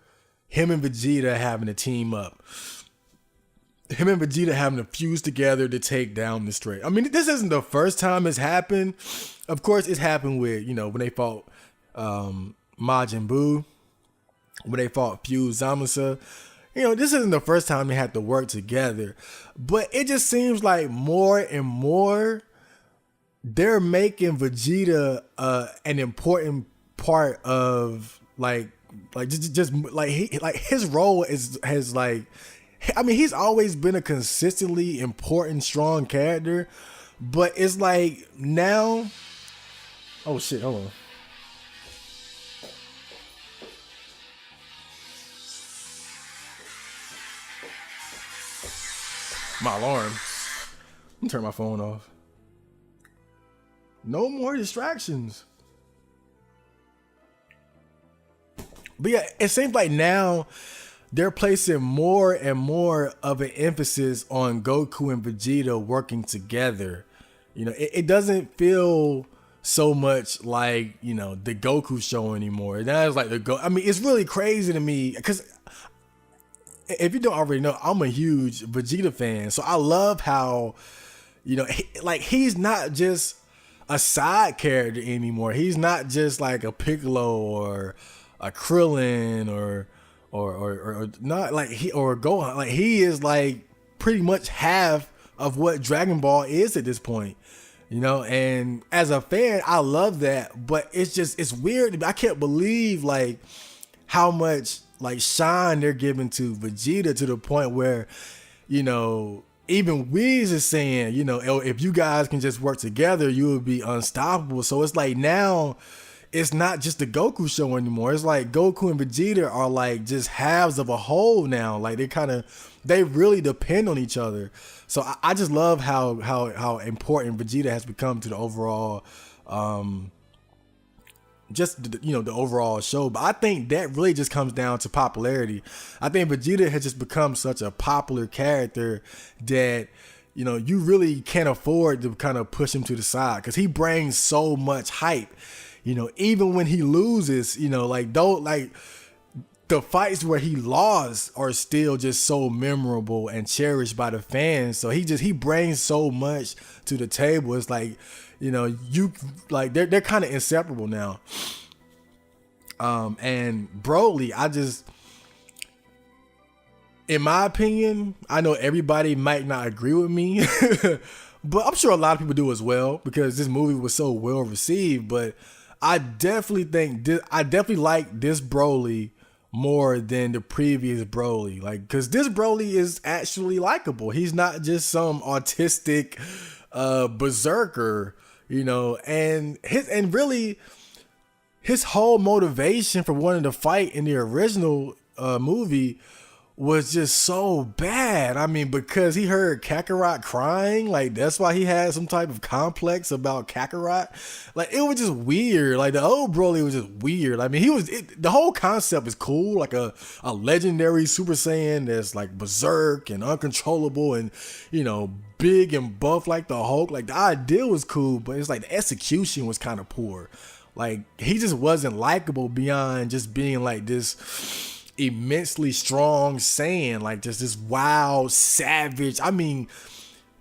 him and Vegeta having to team up. Him and Vegeta having to fuse together to take down the Stray. I mean, this isn't the first time it's happened. Of course, it's happened with, you know, when they fought Majin Buu, when they fought Fuse Zamasu. You know, this isn't the first time they had to work together. But it just seems like more and more they're making Vegeta an important part of just his role has like, I mean, he's always been a consistently important, strong character, but it's like now, oh shit, hold on. My alarm. Let me turn my phone off. No more distractions. But yeah, it seems like now they're placing more and more of an emphasis on Goku and Vegeta working together. You know, it doesn't feel so much like, you know, the Goku show anymore. Now it's like I mean, it's really crazy to me because if you don't already know, I'm a huge Vegeta fan. So I love how, you know, he's not just a side character anymore. He's not just like a Piccolo or a Krillin or not like or Gohan. Like, he is like pretty much half of what Dragon Ball is at this point, you know. And as a fan, I love that, but it's weird. I can't believe like how much like shine they're giving to Vegeta, to the point where, you know, even Whis is saying, you know, if you guys can just work together, you would be unstoppable. So it's like now it's not just the Goku show anymore. It's like Goku and Vegeta are like just halves of a whole now. Like they really depend on each other. So I just love how important Vegeta has become to the overall, the overall show. But I think that really just comes down to popularity. I think Vegeta has just become such a popular character that, you know, you really can't afford to kind of push him to the side, because he brings so much hype. You know, even when he loses, you know, like the fights where he lost are still just so memorable and cherished by the fans. So he brings so much to the table. It's like, you know, they're kind of inseparable now. And Broly, in my opinion, I know everybody might not agree with me, but I'm sure a lot of people do as well because this movie was so well received. But I definitely I definitely like this Broly more than the previous Broly. Like, because this Broly is actually likable. He's not just some autistic berserker, you know, and really his whole motivation for wanting to fight in the original movie was just so bad. I mean, because he heard Kakarot crying, like that's why he had some type of complex about Kakarot. Like it was just weird. Like the old Broly was just weird. I mean, the whole concept is cool, like a legendary Super Saiyan that's like berserk and uncontrollable and, you know, big and buff like the Hulk. Like the idea was cool, but it's like the execution was kind of poor. Like he just wasn't likable beyond just being like this immensely strong Saiyan, like just this wild savage. I mean,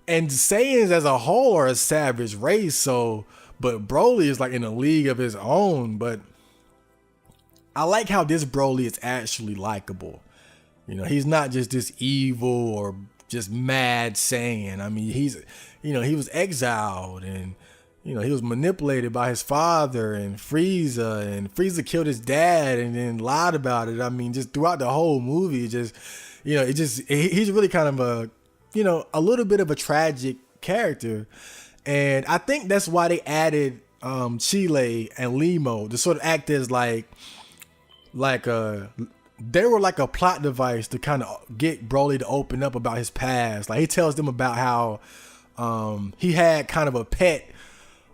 and Saiyans as a whole are a savage race, so but Broly is like in a league of his own. But I like how this Broly is actually likable. You know, he's not just this evil or just mad Saiyan. I mean, he was exiled and, you know, he was manipulated by his father and Frieza killed his dad and then lied about it. I mean, just throughout the whole movie, he's really kind of a little bit of a tragic character. And I think that's why they added Chile and Limo to sort of act as they were like a plot device to kind of get Broly to open up about his past. Like he tells them about how he had kind of a pet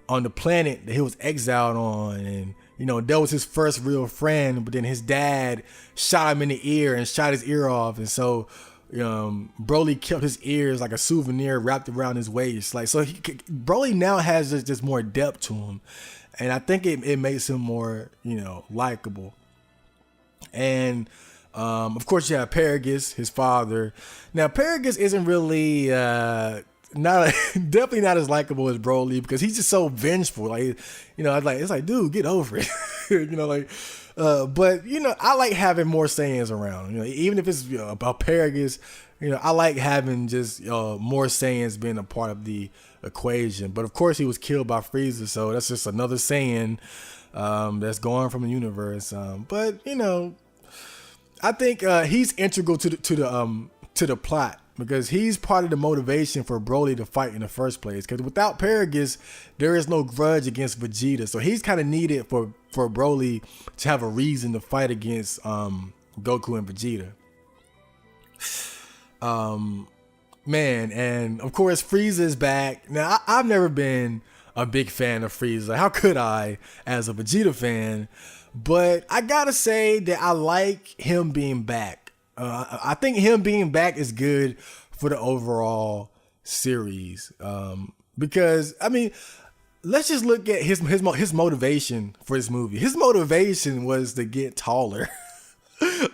on the planet that he was exiled on, and you know that was his first real friend, but then his dad shot him in the ear and shot his ear off, and so Broly kept his ears like a souvenir wrapped around his waist. Like, so Broly now has just more depth to him, and I think it makes him more, you know, likable. And of course you have Paragus, his father. Now Paragus isn't really definitely not as likable as Broly because he's just so vengeful. Like, you know, it's like, dude, get over it. You know, like, but you know, I like having more Saiyans around. You know, even if it's about Paragus, you know, I like having just more Saiyans being a part of the equation. But of course, he was killed by Frieza, so that's just another Saiyan that's gone from the universe. But you know, I think he's integral to the plot, because he's part of the motivation for Broly to fight in the first place. Because without Paragus, there is no grudge against Vegeta. So he's kind of needed for Broly to have a reason to fight against Goku and Vegeta. Man, and of course Frieza is back. Now, I've never been a big fan of Frieza. How could I, as a Vegeta fan? But I gotta say that I like him being back. I think him being back is good for the overall series, because I mean, let's just look at his motivation for this movie. His motivation was to get taller.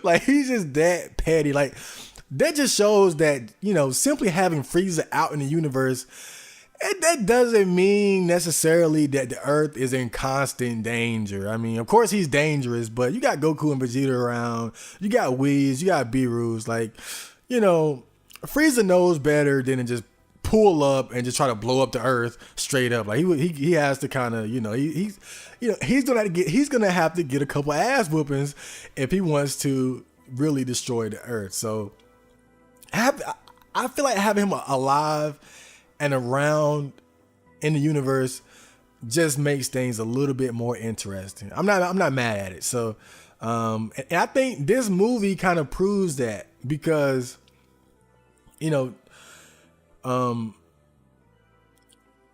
Like, he's just that petty. Like, that just shows that, you know, simply having Frieza out in the universe, that doesn't mean necessarily that the Earth is in constant danger. I mean, of course he's dangerous, but you got Goku and Vegeta around. You got Whis, you got Beerus. Like, you know, Frieza knows better than to just pull up and just try to blow up the Earth straight up. Like, he has to kind of, you know, he's gonna have to get a couple ass whoopings if he wants to really destroy the Earth. So I feel like having him alive and around in the universe just makes things a little bit more interesting. I'm not mad at it. So, and I think this movie kind of proves that, because, you know,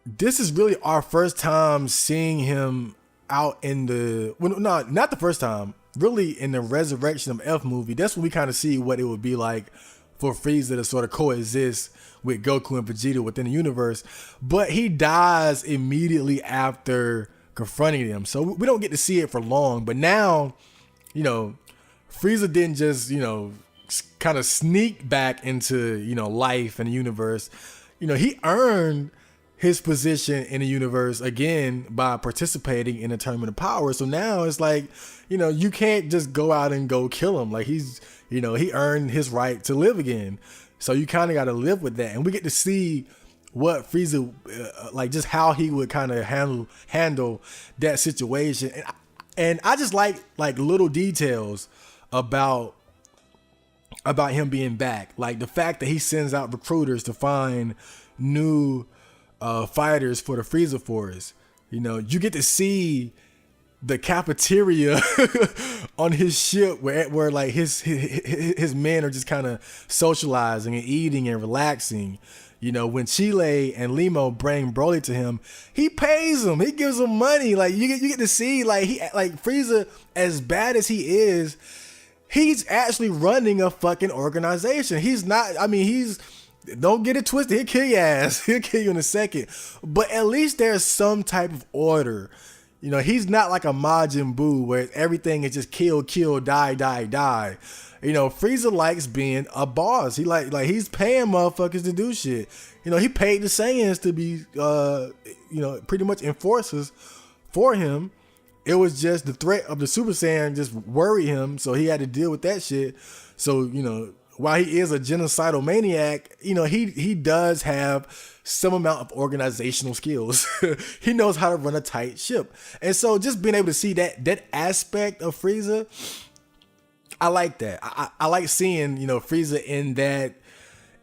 this is really our first time seeing him out in not the first time, really in the Resurrection of F movie. That's when we kind of see what it would be like for Frieza to sort of coexist with Goku and Vegeta within the universe. But he dies immediately after confronting them, so we don't get to see it for long. But now, you know, Frieza didn't just, you know, kind of sneak back into, you know, life and the universe. You know, he earned his position in the universe again by participating in the Tournament of Power. So now it's like, you know, you can't just go out and go kill him. Like, he's he earned his right to live again. So you kind of got to live with that. And we get to see what Frieza, like just how he would kind of handle that situation. And I just like little details about him being back. Like the fact that he sends out recruiters to find new fighters for the Frieza Force. You get to see the cafeteria on his ship where like his men are just kind of socializing and eating and relaxing. When Chile and Limo bring Broly to him, he pays them. He gives them money. Like you get to see like Frieza, as bad as he is, he's actually running a fucking organization. He's not. I mean, don't get it twisted. He'll kill your ass. He'll kill you in a second. But at least there's some type of order. He's not like a Majin Buu where everything is just kill, die. Frieza likes being a boss. He he's paying motherfuckers to do shit. He paid the Saiyans to be, pretty much enforcers for him. It was just the threat of the Super Saiyan just worried him, so he had to deal with that shit. So, while he is a genocidal maniac, he does have some amount of organizational skills. He knows how to run a tight ship. And so just being able to see that aspect of Frieza, I like that. I like seeing, Frieza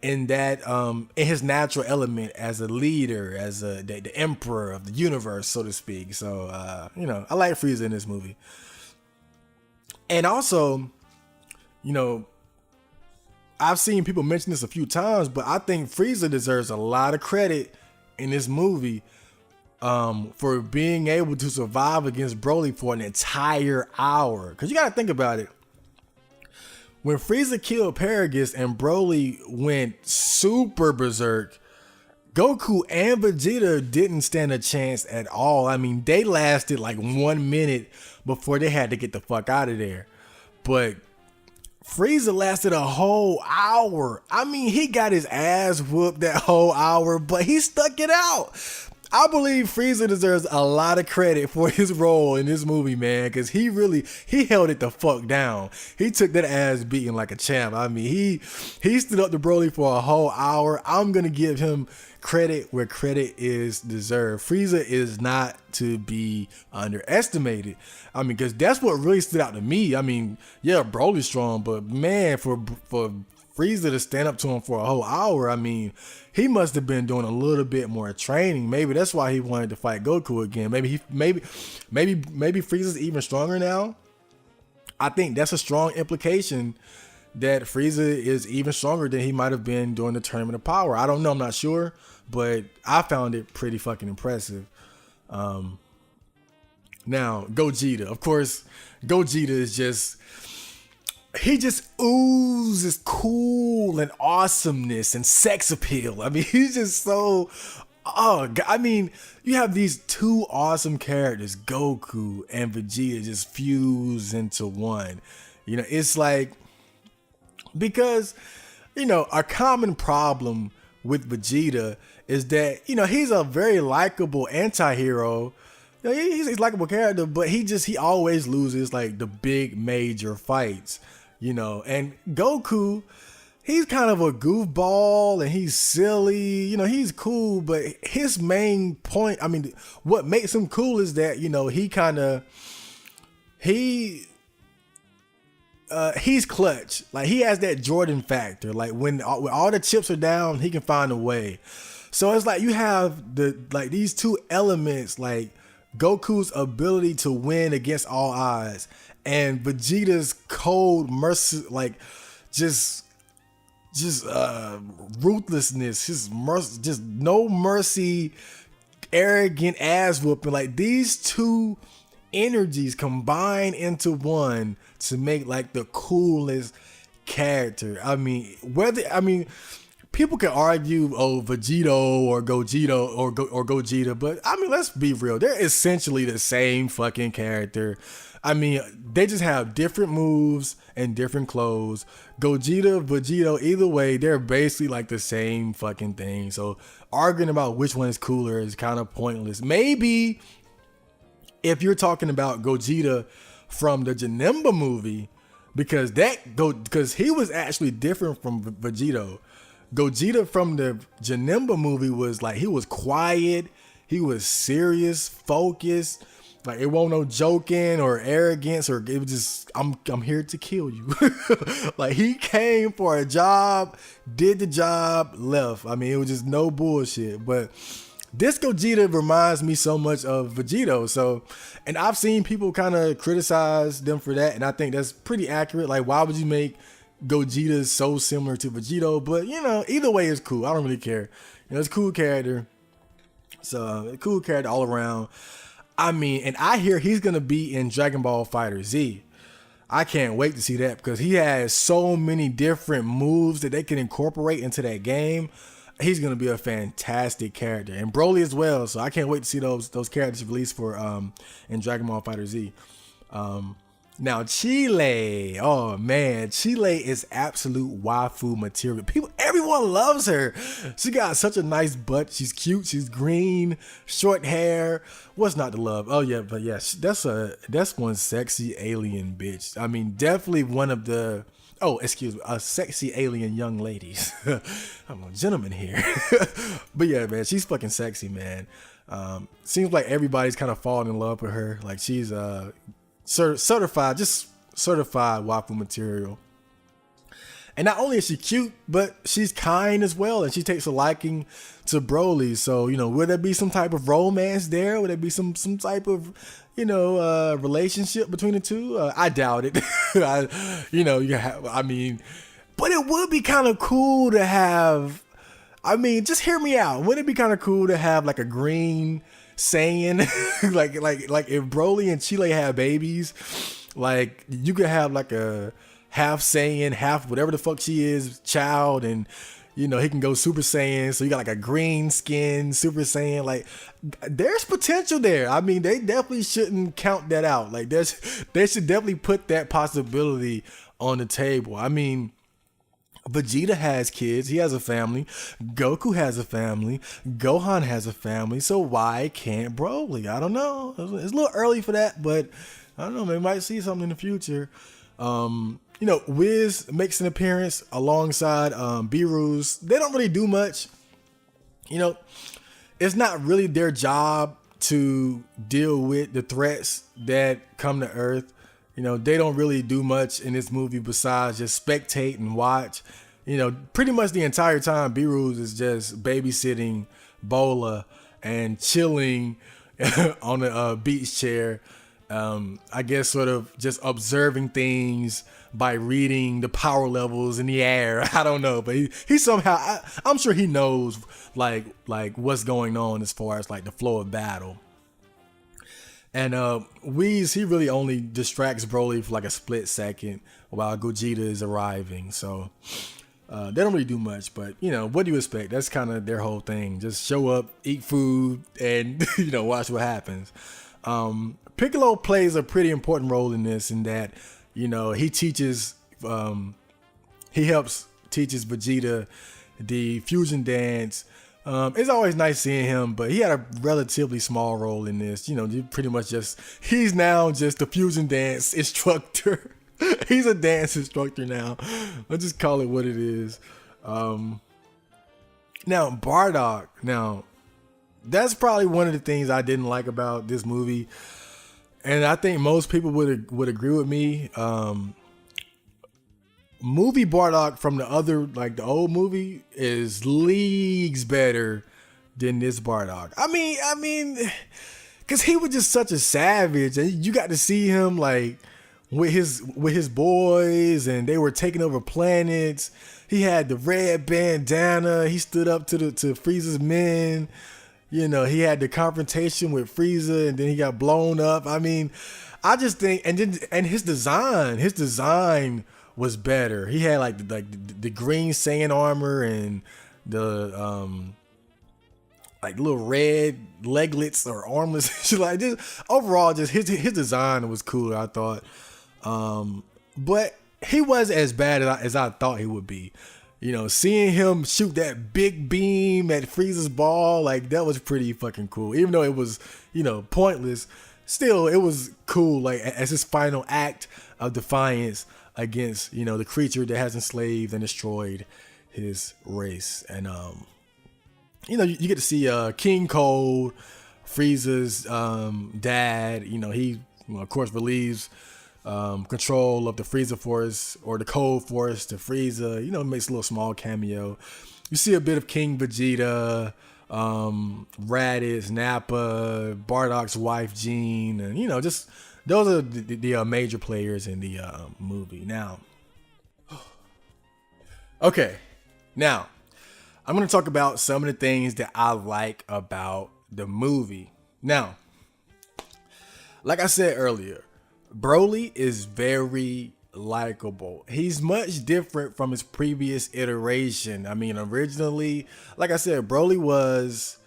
in his natural element as a leader, as the emperor of the universe, so to speak. So, I like Frieza in this movie. And also, I've seen people mention this a few times, but I think Frieza deserves a lot of credit in this movie for being able to survive against Broly for an entire hour. Because you got to think about it. When Frieza killed Paragus and Broly went super berserk, Goku and Vegeta didn't stand a chance at all. I mean, they lasted like 1 minute before they had to get the fuck out of there. But Frieza lasted a whole hour. I mean, he got his ass whooped that whole hour, but he stuck it out. I believe Frieza deserves a lot of credit for his role in this movie, man, because he held it the fuck down. He took that ass beating like a champ. I mean, he stood up to Broly for a whole hour. I'm going to give him credit where credit is deserved. Frieza is not to be underestimated. I mean, because that's what really stood out to me. I mean, yeah, Broly's strong, but man, for Frieza to stand up to him for a whole hour, I mean, he must have been doing a little bit more training. Maybe that's why he wanted to fight Goku again. Maybe Frieza's even stronger now. I think that's a strong implication that Frieza is even stronger than he might have been during the Tournament of Power. I don't know, I'm not sure, but I found it pretty fucking impressive. Now, Gogeta. Of course, Gogeta is he just oozes cool and awesomeness and sex appeal. I mean, he's just so, I mean, you have these two awesome characters, Goku and Vegeta, just fuse into one. It's like, because, a common problem with Vegeta is that, he's a very likable anti-hero. He's a likable character, but he always loses like the big major fights. And Goku, he's kind of a goofball and he's silly, he's cool, but his main point, I mean, what makes him cool is that, he's clutch. Like he has that Jordan factor. Like when all the chips are down, he can find a way. So it's like you have these two elements, like Goku's ability to win against all odds and Vegeta's cold mercy, like just ruthlessness, just no mercy, arrogant ass whooping. Like these two energies combine into one to make like the coolest character. I mean, people can argue, Vegito or Gogeta or Gogeta, but I mean, let's be real. They're essentially the same fucking character. I mean, they just have different moves and different clothes. Gogeta, Vegito, either way, they're basically like the same fucking thing. So arguing about which one is cooler is kind of pointless. Maybe if you're talking about Gogeta from the Janemba movie, because he was actually different from Vegito. Gogeta from the Janemba movie was like, he was quiet, he was serious, focused. Like, it wasn't no joking or arrogance, or it was just, I'm here to kill you. Like, he came for a job, did the job, left. I mean, it was just no bullshit. But this Gogeta reminds me so much of Vegito. So, and I've seen people kind of criticize them for that, and I think that's pretty accurate. Like, why would you make Gogeta so similar to Vegito? But, you know, either way is cool. I don't really care. You know, it's a cool character. So, a cool character all around. I mean, and I hear he's going to be in Dragon Ball Fighter Z. I can't wait to see that, because he has so many different moves that they can incorporate into that game. He's going to be a fantastic character, and Broly as well. So I can't wait to see those characters released for in Dragon Ball Fighter Z. Now Chile, oh man, Chile is absolute waifu material. Everyone loves her. She got such a nice butt. She's cute. She's green, short hair. What's not to love? Oh yeah, but yeah, that's one sexy alien bitch. I mean, definitely one of the. Oh, excuse me, sexy alien young ladies. I'm a gentleman here. But yeah, man, she's fucking sexy, man. Seems like everybody's kind of falling in love with her. Like, she's certified waifu material. And not only is she cute, but she's kind as well, and she takes a liking to Broly. So, you know, would there be some type of romance there? Would there be some type of, you know, relationship between the two? I doubt it. But it would be kind of cool to have. I mean, just hear me out. Wouldn't it be kind of cool to have like a green Saiyan, like if Broly and Chile have babies, like you could have like a half Saiyan, half whatever the fuck she is, child, and you know, he can go Super Saiyan, so you got like a green skin Super Saiyan. Like, there's potential there. I mean, they definitely shouldn't count that out. Like, they should definitely put that possibility on the table. I mean, Vegeta has kids. He has a family. Goku has a family. Gohan has a family. So why can't Broly? I don't know. It's a little early for that, but I don't know. They might see something in the future. You know, Wiz makes an appearance alongside Beerus. They don't really do much. You know, it's not really their job to deal with the threats that come to Earth. You know, they don't really do much in this movie besides just spectate and watch. You know, pretty much the entire time, Beerus is just babysitting Bola and chilling on a beach chair. I guess sort of just observing things by reading the power levels in the air. I don't know, but he somehow, I'm sure he knows like what's going on as far as like the flow of battle. And Whis, he really only distracts Broly for like a split second while Gogeta is arriving. So they don't really do much, but you know, what do you expect? That's kind of their whole thing. Just show up, eat food, and you know, watch what happens. Piccolo plays a pretty important role in this, in that, you know, he teaches, teaches Vegeta the fusion dance. It's always nice seeing him, but he had a relatively small role in this. You know, pretty much he's now just the fusion dance instructor. He's a dance instructor now. Let's just call it what it is. Now Bardock. Now, that's probably one of the things I didn't like about this movie, and I think most people would agree with me. Movie Bardock from the other, like the old movie, is leagues better than this Bardock. I mean, because he was just such a savage, and you got to see him like with his boys, and they were taking over planets. He had the red bandana. He stood up to Frieza's men. You know, he had the confrontation with Frieza, and then he got blown up. I mean, I just think, and his design was better. He had like the green Saiyan armor and the like little red leglets or armless. Like, just overall, just his design was cooler, I thought. But he wasn't as bad as I thought he would be. You know, seeing him shoot that big beam at Frieza's ball, like, that was pretty fucking cool. Even though it was, you know, pointless, still, it was cool, like, as his final act of defiance against, you know, the creature that has enslaved and destroyed his race. And you know, you get to see King Cold, Frieza's dad. You know, he, of course, relieves control of the Frieza Force or the Cold Force to Frieza. You know, makes a little small cameo. You see a bit of King Vegeta, Raditz, Nappa, Bardock's wife Jean, and you know, just those are the major players in the movie. Now, okay, now I'm gonna talk about some of the things that I like about the movie. Now, like I said earlier, Broly is very likable. He's much different from his previous iteration. I mean, originally, like I said, Broly was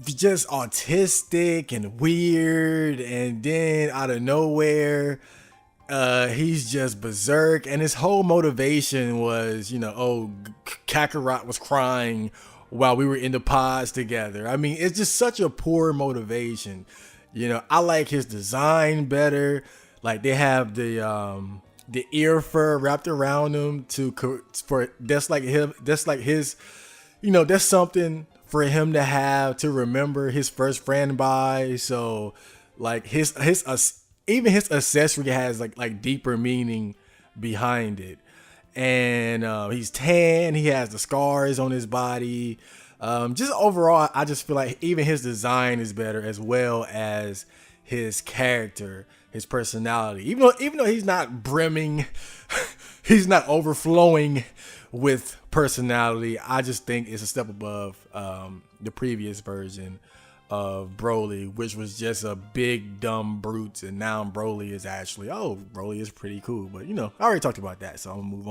just autistic and weird, and then out of nowhere, he's just berserk, and his whole motivation was, you know, oh, Kakarot was crying while we were in the pods together. I mean, it's just such a poor motivation. You know, I like his design better. Like, they have the ear fur wrapped around him for that's like him. That's like his, you know, that's something for him to have to remember his first friend by. So, like even his accessory has like deeper meaning behind it. And he's tan. He has the scars on his body. Just overall, I just feel like even his design is better, as well as his character, his personality. Even though he's not brimming, he's not overflowing with personality. I just think it's a step above the previous version of Broly, which was just a big dumb brute, and now Broly is actually, Broly is pretty cool. But you know, I already talked about that, so I'm gonna move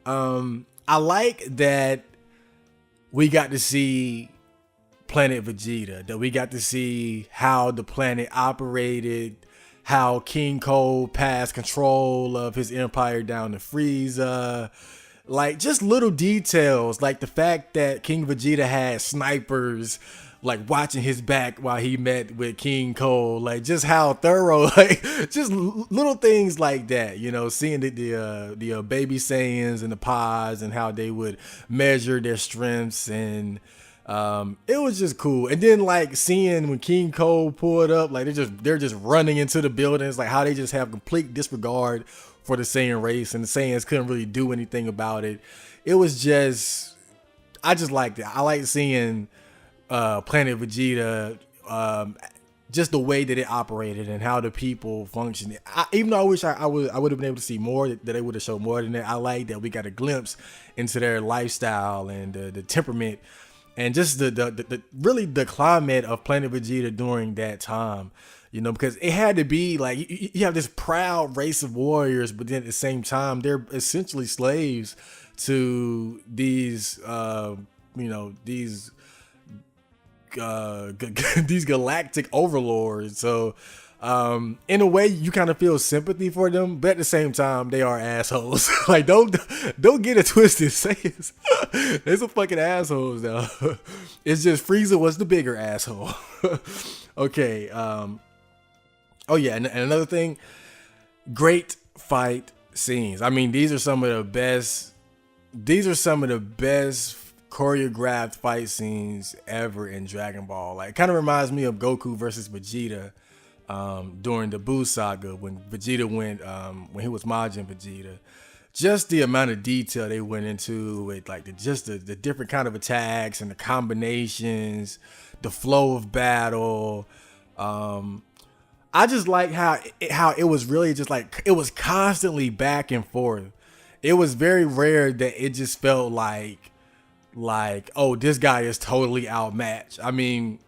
on. I like that we got to see Planet Vegeta, that we got to see how the planet operated, how King Cold passed control of his empire down to Frieza. Like, just little details, like the fact that King Vegeta had snipers like watching his back while he met with King Cold. Like, just how thorough, like just little things like that, you know, seeing the baby Saiyans and the pods and how they would measure their strengths, and it was just cool. And then like seeing when King Cold pulled up, like they're just running into the buildings, like how they just have complete disregard for the Saiyan race, and the Saiyans couldn't really do anything about it. It was just, I just liked it. I like seeing Planet Vegeta, just the way that it operated and how the people functioned. Even though I wish I would have been able to see more, that they would have showed more than that. I like that we got a glimpse into their lifestyle and the temperament, and just the really the climate of Planet Vegeta during that time. You know, because it had to be like, you have this proud race of warriors, but then at the same time, they're essentially slaves to these, these galactic overlords. So, in a way, you kind of feel sympathy for them, but at the same time, they are assholes. Like, don't get it twisted. Saiyans, they're some fucking assholes though. It's just Frieza was the bigger asshole. Okay. Oh yeah, and another thing, great fight scenes. I mean, these are some of the best choreographed fight scenes ever in Dragon Ball. Like, it kind of reminds me of Goku versus Vegeta during the Buu saga, when Vegeta went when he was Majin Vegeta. Just the amount of detail they went into with, like, the different kind of attacks and the combinations, the flow of battle. I just like how it was really just like, it was constantly back and forth. It was very rare that it just felt like, oh, this guy is totally outmatched. I mean,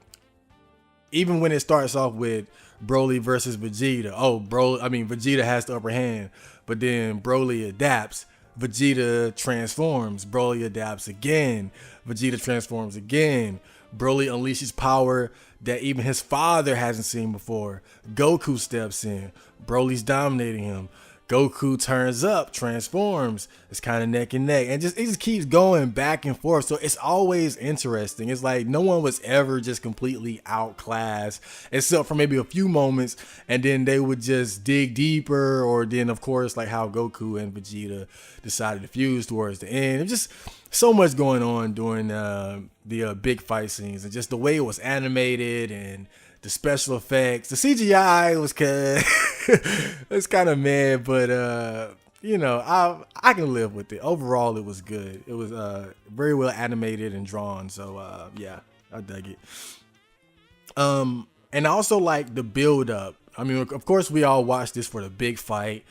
even when it starts off with Broly versus Vegeta, Vegeta has the upper hand, but then Broly adapts, Vegeta transforms, Broly adapts again, Vegeta transforms again, Broly unleashes power that even his father hasn't seen before. Goku steps in. Broly's dominating him. Goku turns up, transforms. It's kind of neck and neck, and it just keeps going back and forth. So it's always interesting. It's like no one was ever just completely outclassed, except for maybe a few moments, and then they would just dig deeper, or then of course like how Goku and Vegeta decided to fuse towards the end. It just so much going on during the big fight scenes, and just the way it was animated and the special effects. The CGI was it's kind of mad, but you know, I can live with it. Overall, it was good. It was very well animated and drawn. So yeah, I dug it. And I also like the build up. I mean, of course, we all watched this for the big fight.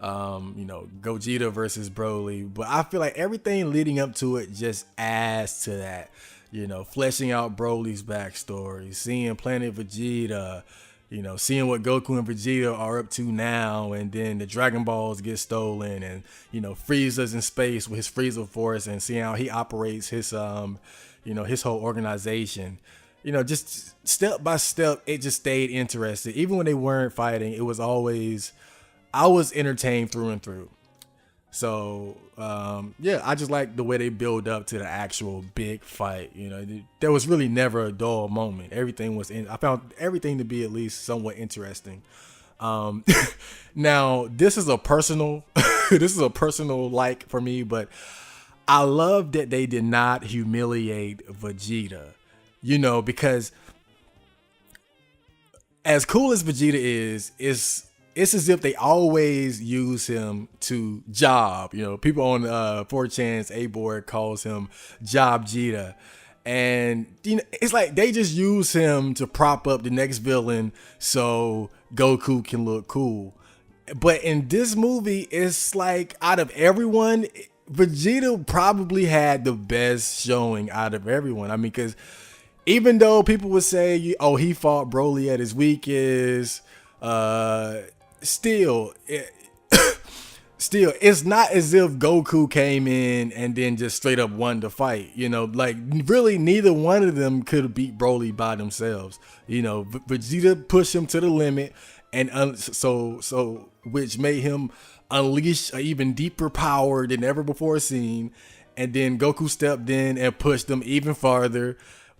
You know, Gogeta versus Broly, but I feel like everything leading up to it just adds to that. You know, fleshing out Broly's backstory, seeing Planet Vegeta, you know, seeing what Goku and Vegeta are up to now, and then the Dragon Balls get stolen, and you know, Frieza's in space with his Frieza Force, and seeing how he operates his you know, his whole organization. You know, just step by step, it just stayed interesting. Even when they weren't fighting, it was always, I was entertained through and through. So yeah, I just like the way they build up to the actual big fight. You know, there was really never a dull moment. Everything was I found everything to be at least somewhat interesting. Now this is a personal, like for me, but I love that they did not humiliate Vegeta. You know, because as cool as Vegeta is, it's as if they always use him to job. You know, people on 4chan's A-board calls him Job Jita. And you know, it's like they just use him to prop up the next villain so Goku can look cool. But in this movie, it's like out of everyone, Vegeta probably had the best showing out of everyone. I mean, because even though people would say, oh, he fought Broly at his weakest, still, it's not as if Goku came in and then just straight up won the fight. You know, like really neither one of them could have beat Broly by themselves. You know, Vegeta pushed him to the limit, and so which made him unleash an even deeper power than ever before seen. And then Goku stepped in and pushed them even farther.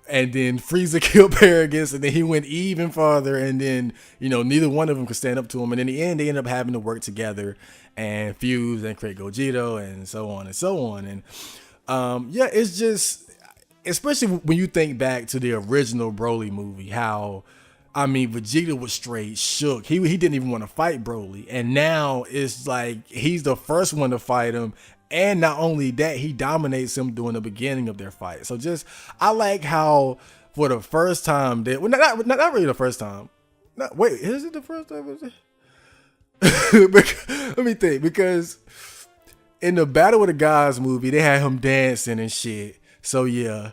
And then Frieza killed Paragus, and then he went even farther, and then, you know, neither one of them could stand up to him. And in the end, they ended up having to work together and fuse and create Gogeta and so on and so on. And yeah, it's just, especially when you think back to the original Broly movie, how, I mean, Vegeta was straight shook. He didn't even want to fight Broly. And now it's like he's the first one to fight him. And not only that, he dominates him during the beginning of their fight. So just, I like how for the first time, not really the first time. Wait, is it the first time? Let me think, because in the Battle of the Gods movie, they had him dancing and shit. So yeah.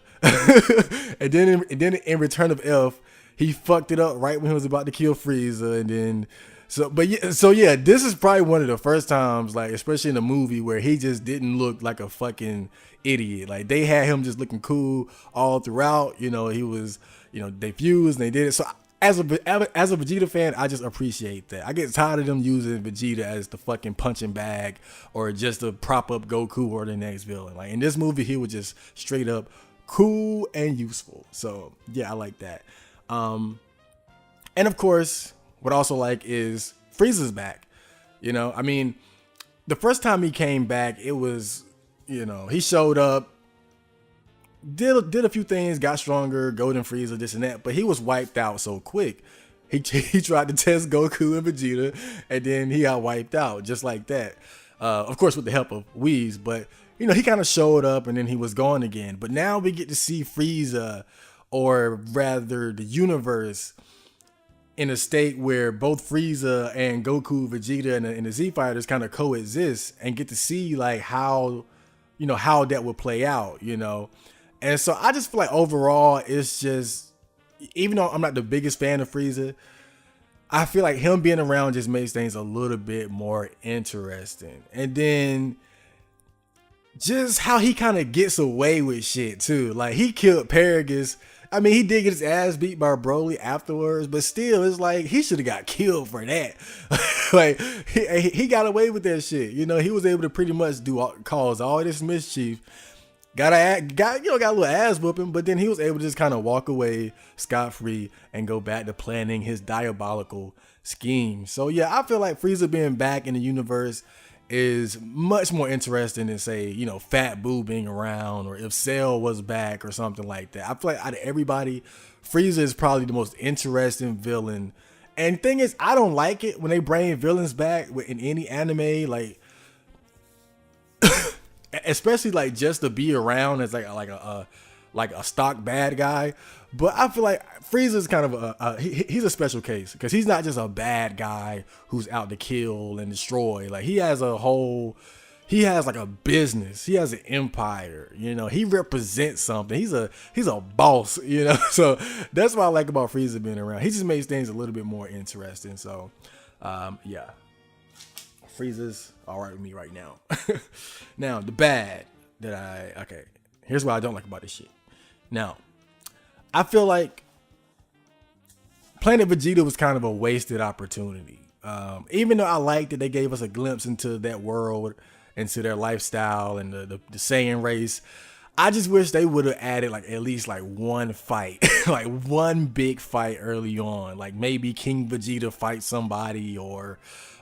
and then in Return of F, he fucked it up right when he was about to kill Frieza, and then so yeah, this is probably one of the first times, like especially in the movie, where he just didn't look like a fucking idiot. Like they had him just looking cool all throughout. You know, he was, you know, they fused and they did it. So as a Vegeta fan, I just appreciate that. I get tired of them using Vegeta as the fucking punching bag or just to prop up Goku or the next villain. Like in this movie, he was just straight up cool and useful. So yeah, I like that. And of course, what I also like is Frieza's back. You know, I mean, the first time he came back, it was, you know, he showed up, did a few things, got stronger, Golden Frieza, this and that, but he was wiped out so quick. He tried to test Goku and Vegeta, and then he got wiped out just like that. Of course, with the help of Whis, but you know, he kind of showed up and then he was gone again. But now we get to see Frieza, or rather the universe, in a state where both Frieza and Goku, Vegeta, and the Z Fighters kind of coexist, and get to see like how, you know, how that would play out, you know. And so I just feel like overall, it's just, even though I'm not the biggest fan of Frieza, I feel like him being around just makes things a little bit more interesting. And then just how he kind of gets away with shit too. Like he killed Paragus. I mean, he did get his ass beat by Broly afterwards, but still, it's like he should have got killed for that. Like he got away with that shit. You know, he was able to pretty much cause all this mischief. Got a little ass whooping, but then he was able to just kind of walk away scot free and go back to planning his diabolical scheme. So yeah, I feel like Frieza being back in the universe is much more interesting than, say, you know, Fat Boo being around, or if Cell was back or something like that. I feel like out of everybody, Frieza is probably the most interesting villain. And thing is, I don't like it when they bring villains back in any anime, like especially like just to be around as like a stock bad guy. But I feel like Frieza's kind of he's a special case because he's not just a bad guy who's out to kill and destroy. Like he has like a business. He has an empire. You know, he represents something. He's a boss. You know, so that's what I like about Frieza being around. He just makes things a little bit more interesting. So, yeah, Frieza's all right with me right now. Now the bad okay. Here's what I don't like about this shit. Now, I feel like Planet Vegeta was kind of a wasted opportunity. Even though I liked that they gave us a glimpse into that world, into their lifestyle and the Saiyan race, I just wish they would have added like at least like one fight, like one big fight early on. Like maybe King Vegeta fight somebody, or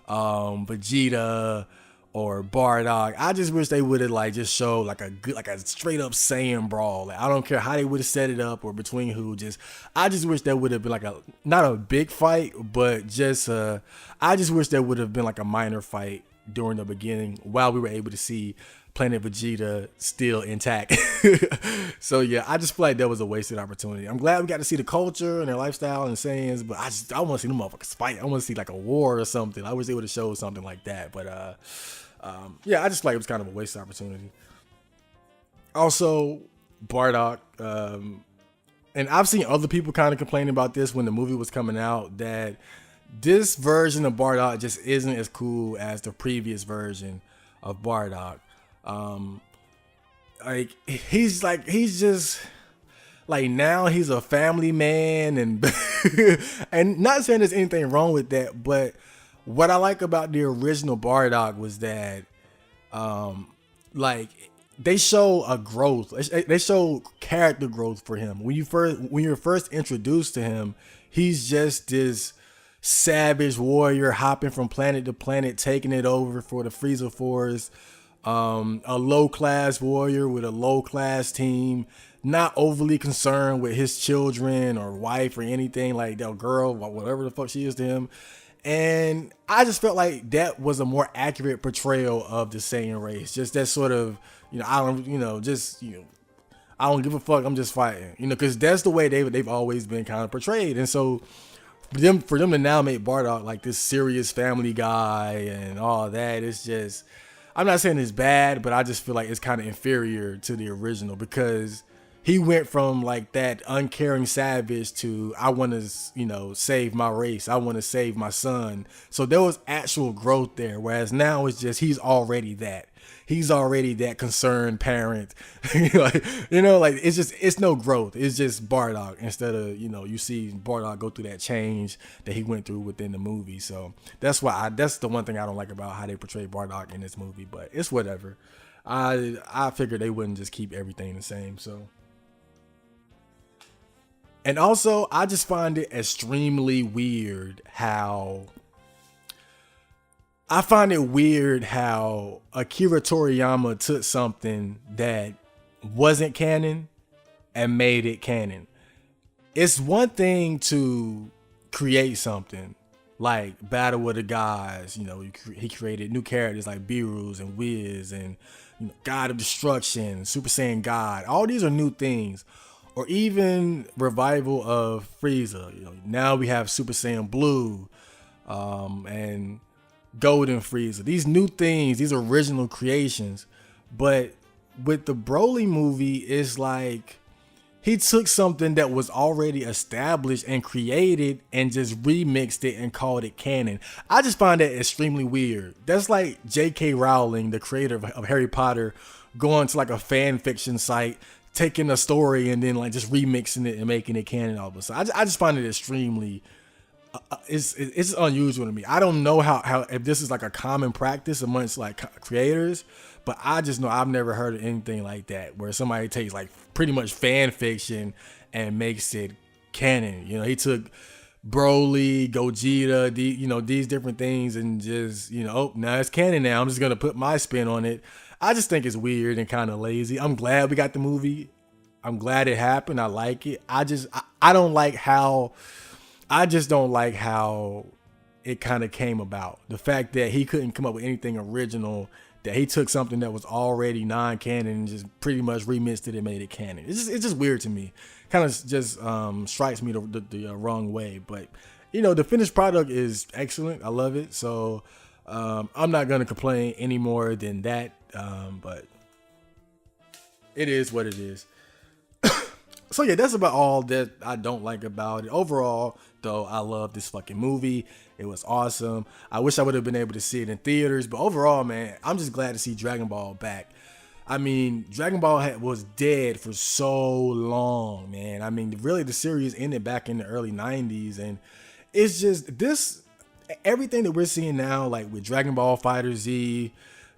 Vegeta or Bardock. I just wish they would have like just showed like a straight up Saiyan brawl. Like, I don't care how they would have set it up or between who. I just wish there would have been like not a big fight, but just I just wish there would have been like a minor fight during the beginning while we were able to see Planet Vegeta still intact. So yeah, I just feel like that was a wasted opportunity. I'm glad we got to see the culture and their lifestyle and Saiyans, but I want to see them motherfuckers fight. I want to see like a war or something. I wish they would have showed something like that. But yeah, I just like it was kind of a wasted opportunity. Also, Bardock, and I've seen other people kind of complaining about this when the movie was coming out, that this version of Bardock just isn't as cool as the previous version of Bardock. Like he's just like, now he's a family man, and and not saying there's anything wrong with that, but what I like about the original Bardock was that like they show a growth. They show character growth for him. When you're first introduced to him, he's just this savage warrior hopping from planet to planet, taking it over for the Frieza Force. A low-class warrior with a low-class team, not overly concerned with his children or wife or anything like that, girl, whatever the fuck she is to him. And I just felt like that was a more accurate portrayal of the Saiyan race. Just that sort of, I don't give a fuck, I'm just fighting, because that's the way they've always been kind of portrayed. And so for them to now make Bardock like this serious family guy and all that, it's just, I'm not saying it's bad, but I just feel like it's kind of inferior to the original, because he went from like that uncaring savage to, I want to, save my race. I want to save my son. So there was actual growth there. Whereas now it's just, he's already that. He's already that concerned parent. like it's no growth. It's just Bardock instead of, you see Bardock go through that change that he went through within the movie. So that's the one thing I don't like about how they portray Bardock in this movie, but it's whatever. I figured they wouldn't just keep everything the same. So. And also, I just find it extremely weird how Akira Toriyama took something that wasn't canon and made it canon. It's one thing to create something like Battle of the Gods. He created new characters like Beerus and Wiz and God of Destruction, Super Saiyan God. All these are new things. Or even revival of Frieza. Now we have Super Saiyan Blue and Golden Frieza. These new things, these original creations. But with the Broly movie, it's like he took something that was already established and created and just remixed it and called it canon. I just find that extremely weird. That's like J.K. Rowling, the creator of Harry Potter, going to like a fan fiction site, taking a story and then like just remixing it and making it canon all of a sudden. I just find it extremely it's unusual to me. I don't know how if this is like a common practice amongst like creators, but I just know I've never heard of anything like that where somebody takes like pretty much fan fiction and makes it canon. You know, he took Broly, Gogeta, these different things and just, oh, now it's canon now. I'm just gonna put my spin on it. I just think it's weird and kind of lazy. I'm glad we got the movie. I'm glad it happened. I like it. I don't like how. I just don't like how it kind of came about. The fact that he couldn't come up with anything original, that he took something that was already non-canon and just pretty much remixed it and made it canon. It's just weird to me. Kind of just strikes me the wrong way. But, the finished product is excellent. I love it. So I'm not going to complain any more than that. But it is what it is. So yeah, that's about all that I don't like about it. Overall, though, I love this fucking movie. It was awesome. I wish I would have been able to see it in theaters, but overall, man, I'm just glad to see Dragon Ball back. I mean, Dragon Ball was dead for so long, man. I mean, really, the series ended back in the early 90s, and it's just everything that we're seeing now, like with Dragon Ball Fighter Z,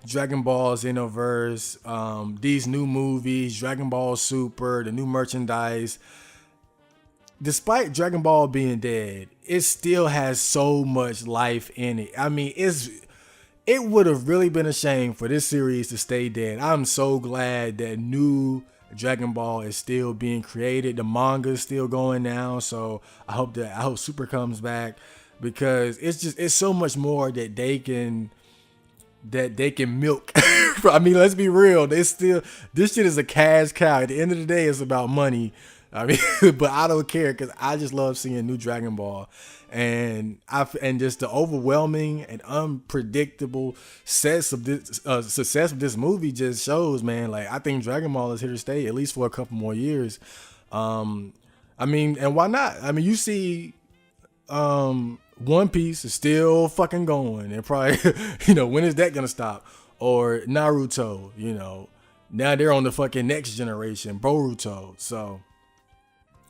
Dragon Ball Xenoverse, these new movies, Dragon Ball Super, the new merchandise. Despite Dragon Ball being dead, it still has so much life in it. I mean, it would have really been a shame for this series to stay dead. I'm so glad that new Dragon Ball is still being created. The manga is still going now, so I hope Super comes back, because it's so much more that they can milk. I mean, let's be real. This shit is a cash cow. At the end of the day, it's about money. I mean, but I don't care, because I just love seeing new Dragon Ball, and just the overwhelming and unpredictable success of this movie just shows, man. Like, I think Dragon Ball is here to stay at least for a couple more years. I mean, and why not? I mean, you see, One Piece is still fucking going, and probably, when is that gonna stop? Or Naruto, now they're on the fucking next generation, Boruto. So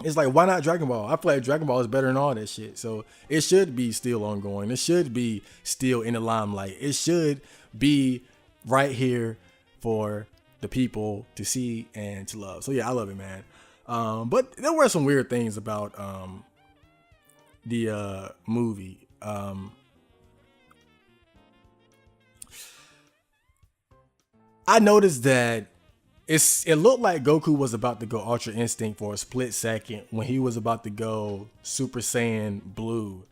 it's like, why not Dragon Ball? I feel like Dragon Ball is better than all that shit. So it should be still ongoing. It should be still in the limelight. It should be right here for the people to see and to love. So yeah, I love it, man. But there were some weird things about the movie. I noticed that it looked like Goku was about to go Ultra Instinct for a split second when he was about to go Super Saiyan Blue.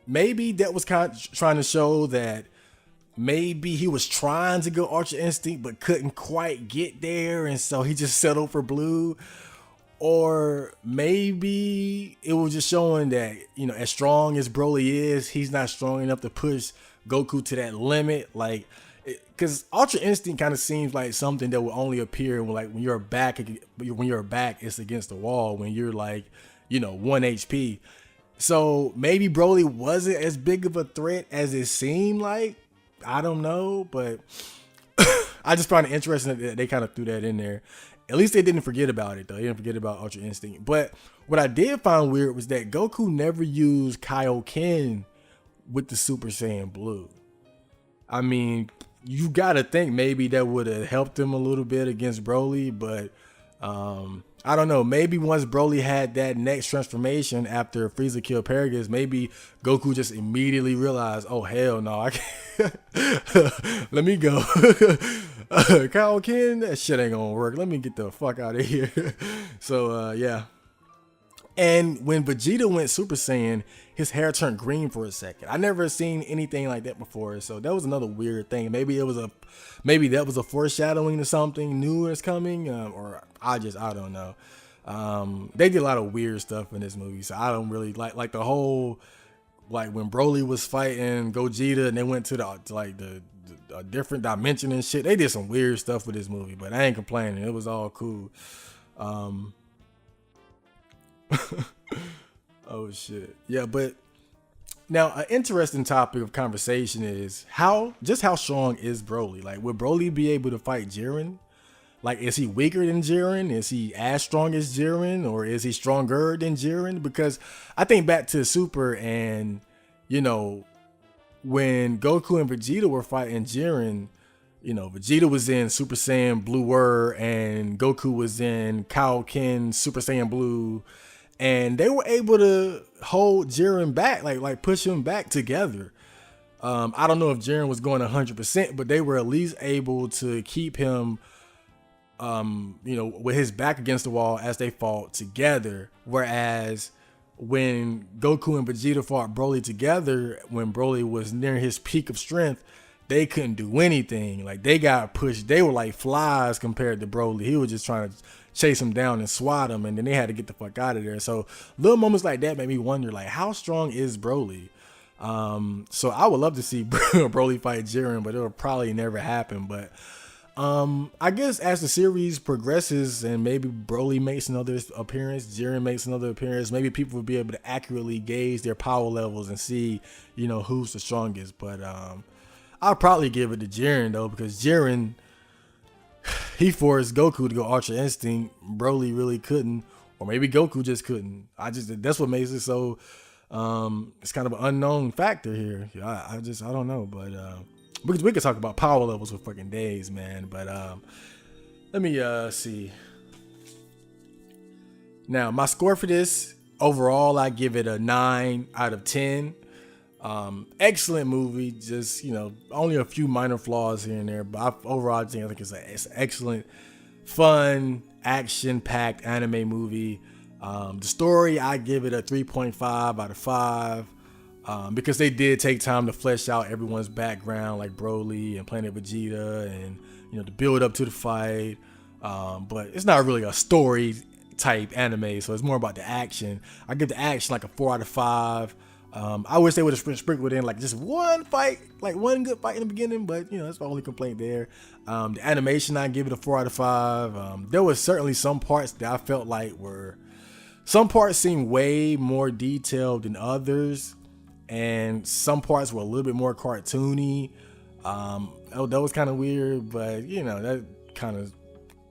Maybe that was kind of trying to show that maybe he was trying to go Ultra Instinct but couldn't quite get there, and so he just settled for Blue. Or maybe it was just showing that, as strong as Broly is, he's not strong enough to push Goku to that limit. Like, because Ultra Instinct kind of seems like something that will only appear when your back is against the wall, when you're like, 1 HP. So maybe Broly wasn't as big of a threat as it seemed like. I don't know, but I just find it interesting that they kind of threw that in there. At least they didn't forget about it, though. They didn't forget about Ultra Instinct. But what I did find weird was that Goku never used Kaioken with the Super Saiyan Blue. I mean, you gotta think maybe that would have helped him a little bit against Broly, but I don't know. Maybe once Broly had that next transformation after Frieza killed Paragus, maybe Goku just immediately realized, oh hell no, I can't. Let me go. Kaioken, that shit ain't gonna work. Let me get the fuck out of here. So yeah. And when Vegeta went Super Saiyan, his hair turned green for a second. I never seen anything like that before, so that was another weird thing. Maybe that was a foreshadowing to something new that's coming, or I don't know. They did a lot of weird stuff in this movie, so I don't really like the whole, like when Broly was fighting Gogeta and they went to the different dimension and shit. They did some weird stuff with this movie, but I ain't complaining. It was all cool. Um, oh shit. Yeah, but now an interesting topic of conversation is how strong is Broly? Like, would Broly be able to fight Jiren? Like, is he weaker than Jiren? Is he as strong as Jiren, or is he stronger than Jiren? Because I think back to Super, and you know, when Goku and Vegeta were fighting Jiren, you know, Vegeta was in Super Saiyan Bluer and Goku was in Kaioken Super Saiyan Blue, and they were able to hold Jiren back, like push him back together. I don't know if Jiren was going 100%, but they were at least able to keep him, you know, with his back against the wall as they fought together. Whereas when Goku and Vegeta fought Broly together, when Broly was near his peak of strength, they couldn't do anything. Like, they got pushed. They were like flies compared to Broly. He was just trying to chase him down and swat him, and then they had to get the fuck out of there. So little moments like that made me wonder, like, how strong is Broly? So I would love to see Broly fight Jiren, but it'll probably never happen. But I guess as the series progresses and maybe Broly makes another appearance, Jiren makes another appearance, maybe people will be able to accurately gauge their power levels and see, you know, who's the strongest. But I'll probably give it to Jiren though, because Jiren, he forced Goku to go Ultra Instinct. Broly really couldn't, or maybe Goku just couldn't. That's what makes it so. It's kind of an unknown factor here. I don't know, but we could talk about power levels for fucking days, man. But let me see. Now, my score for this overall, I give it a 9 out of 10. Excellent movie, just, you know, only a few minor flaws here and there, but overall I think it's an excellent, fun, action-packed anime movie. The story, I give it a 3.5 out of 5, because they did take time to flesh out everyone's background, like Broly and Planet Vegeta, and, you know, the build up to the fight. But it's not really a story type anime, so it's more about the action. I give the action like a 4 out of 5. I wish they would have sprinkled in like just one fight, like one good fight in the beginning, but you know, that's my only complaint there. The animation, I give it a 4 out of 5. There was certainly some parts that I felt like some parts seemed way more detailed than others, and some parts were a little bit more cartoony. That was kind of weird, but you know, that kind of,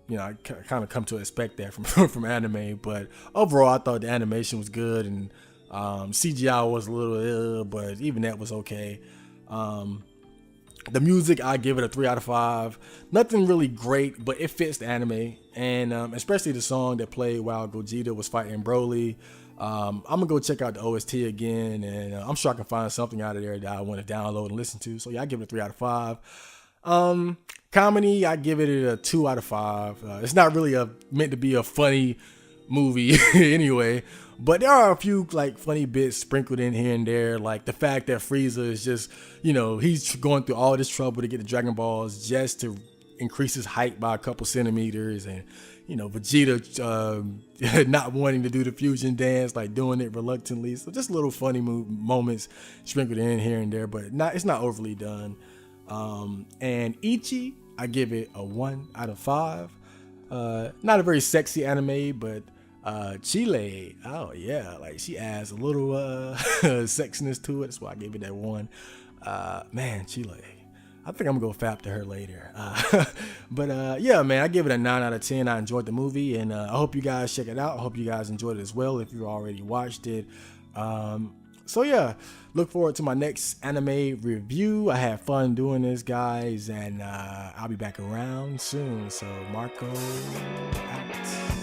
you know, I kind of come to expect that from anime. But overall, I thought the animation was good, and CGI was a little but even that was okay. The music, I give it a 3 out of 5. Nothing really great, but it fits the anime, and especially the song that played while Gogeta was fighting Broly. I'm gonna go check out the OST again, and I'm sure I can find something out of there that I want to download and listen to. So yeah, I give it a 3 out of 5. Comedy, I give it a 2 out of 5. It's not really meant to be a funny movie anyway, but there are a few like funny bits sprinkled in here and there, like the fact that Frieza is just, you know, he's going through all this trouble to get the Dragon Balls just to increase his height by a couple centimeters, and you know, Vegeta not wanting to do the fusion dance, like doing it reluctantly. So just little funny moments sprinkled in here and there, but it's not overly done. And Ichi, I give it a 1 out of 5. Not a very sexy anime, but Chile, oh yeah, like she adds a little sexiness to it. That's why I gave it that 1. Man, Chile, I think I'm gonna go fap to her later. But yeah, man, I give it a 9 out of 10. I enjoyed the movie, and I hope you guys check it out. I hope you guys enjoyed it as well if you already watched it. So yeah, look forward to my next anime review. I had fun doing this, guys, and I'll be back around soon. So Marco out.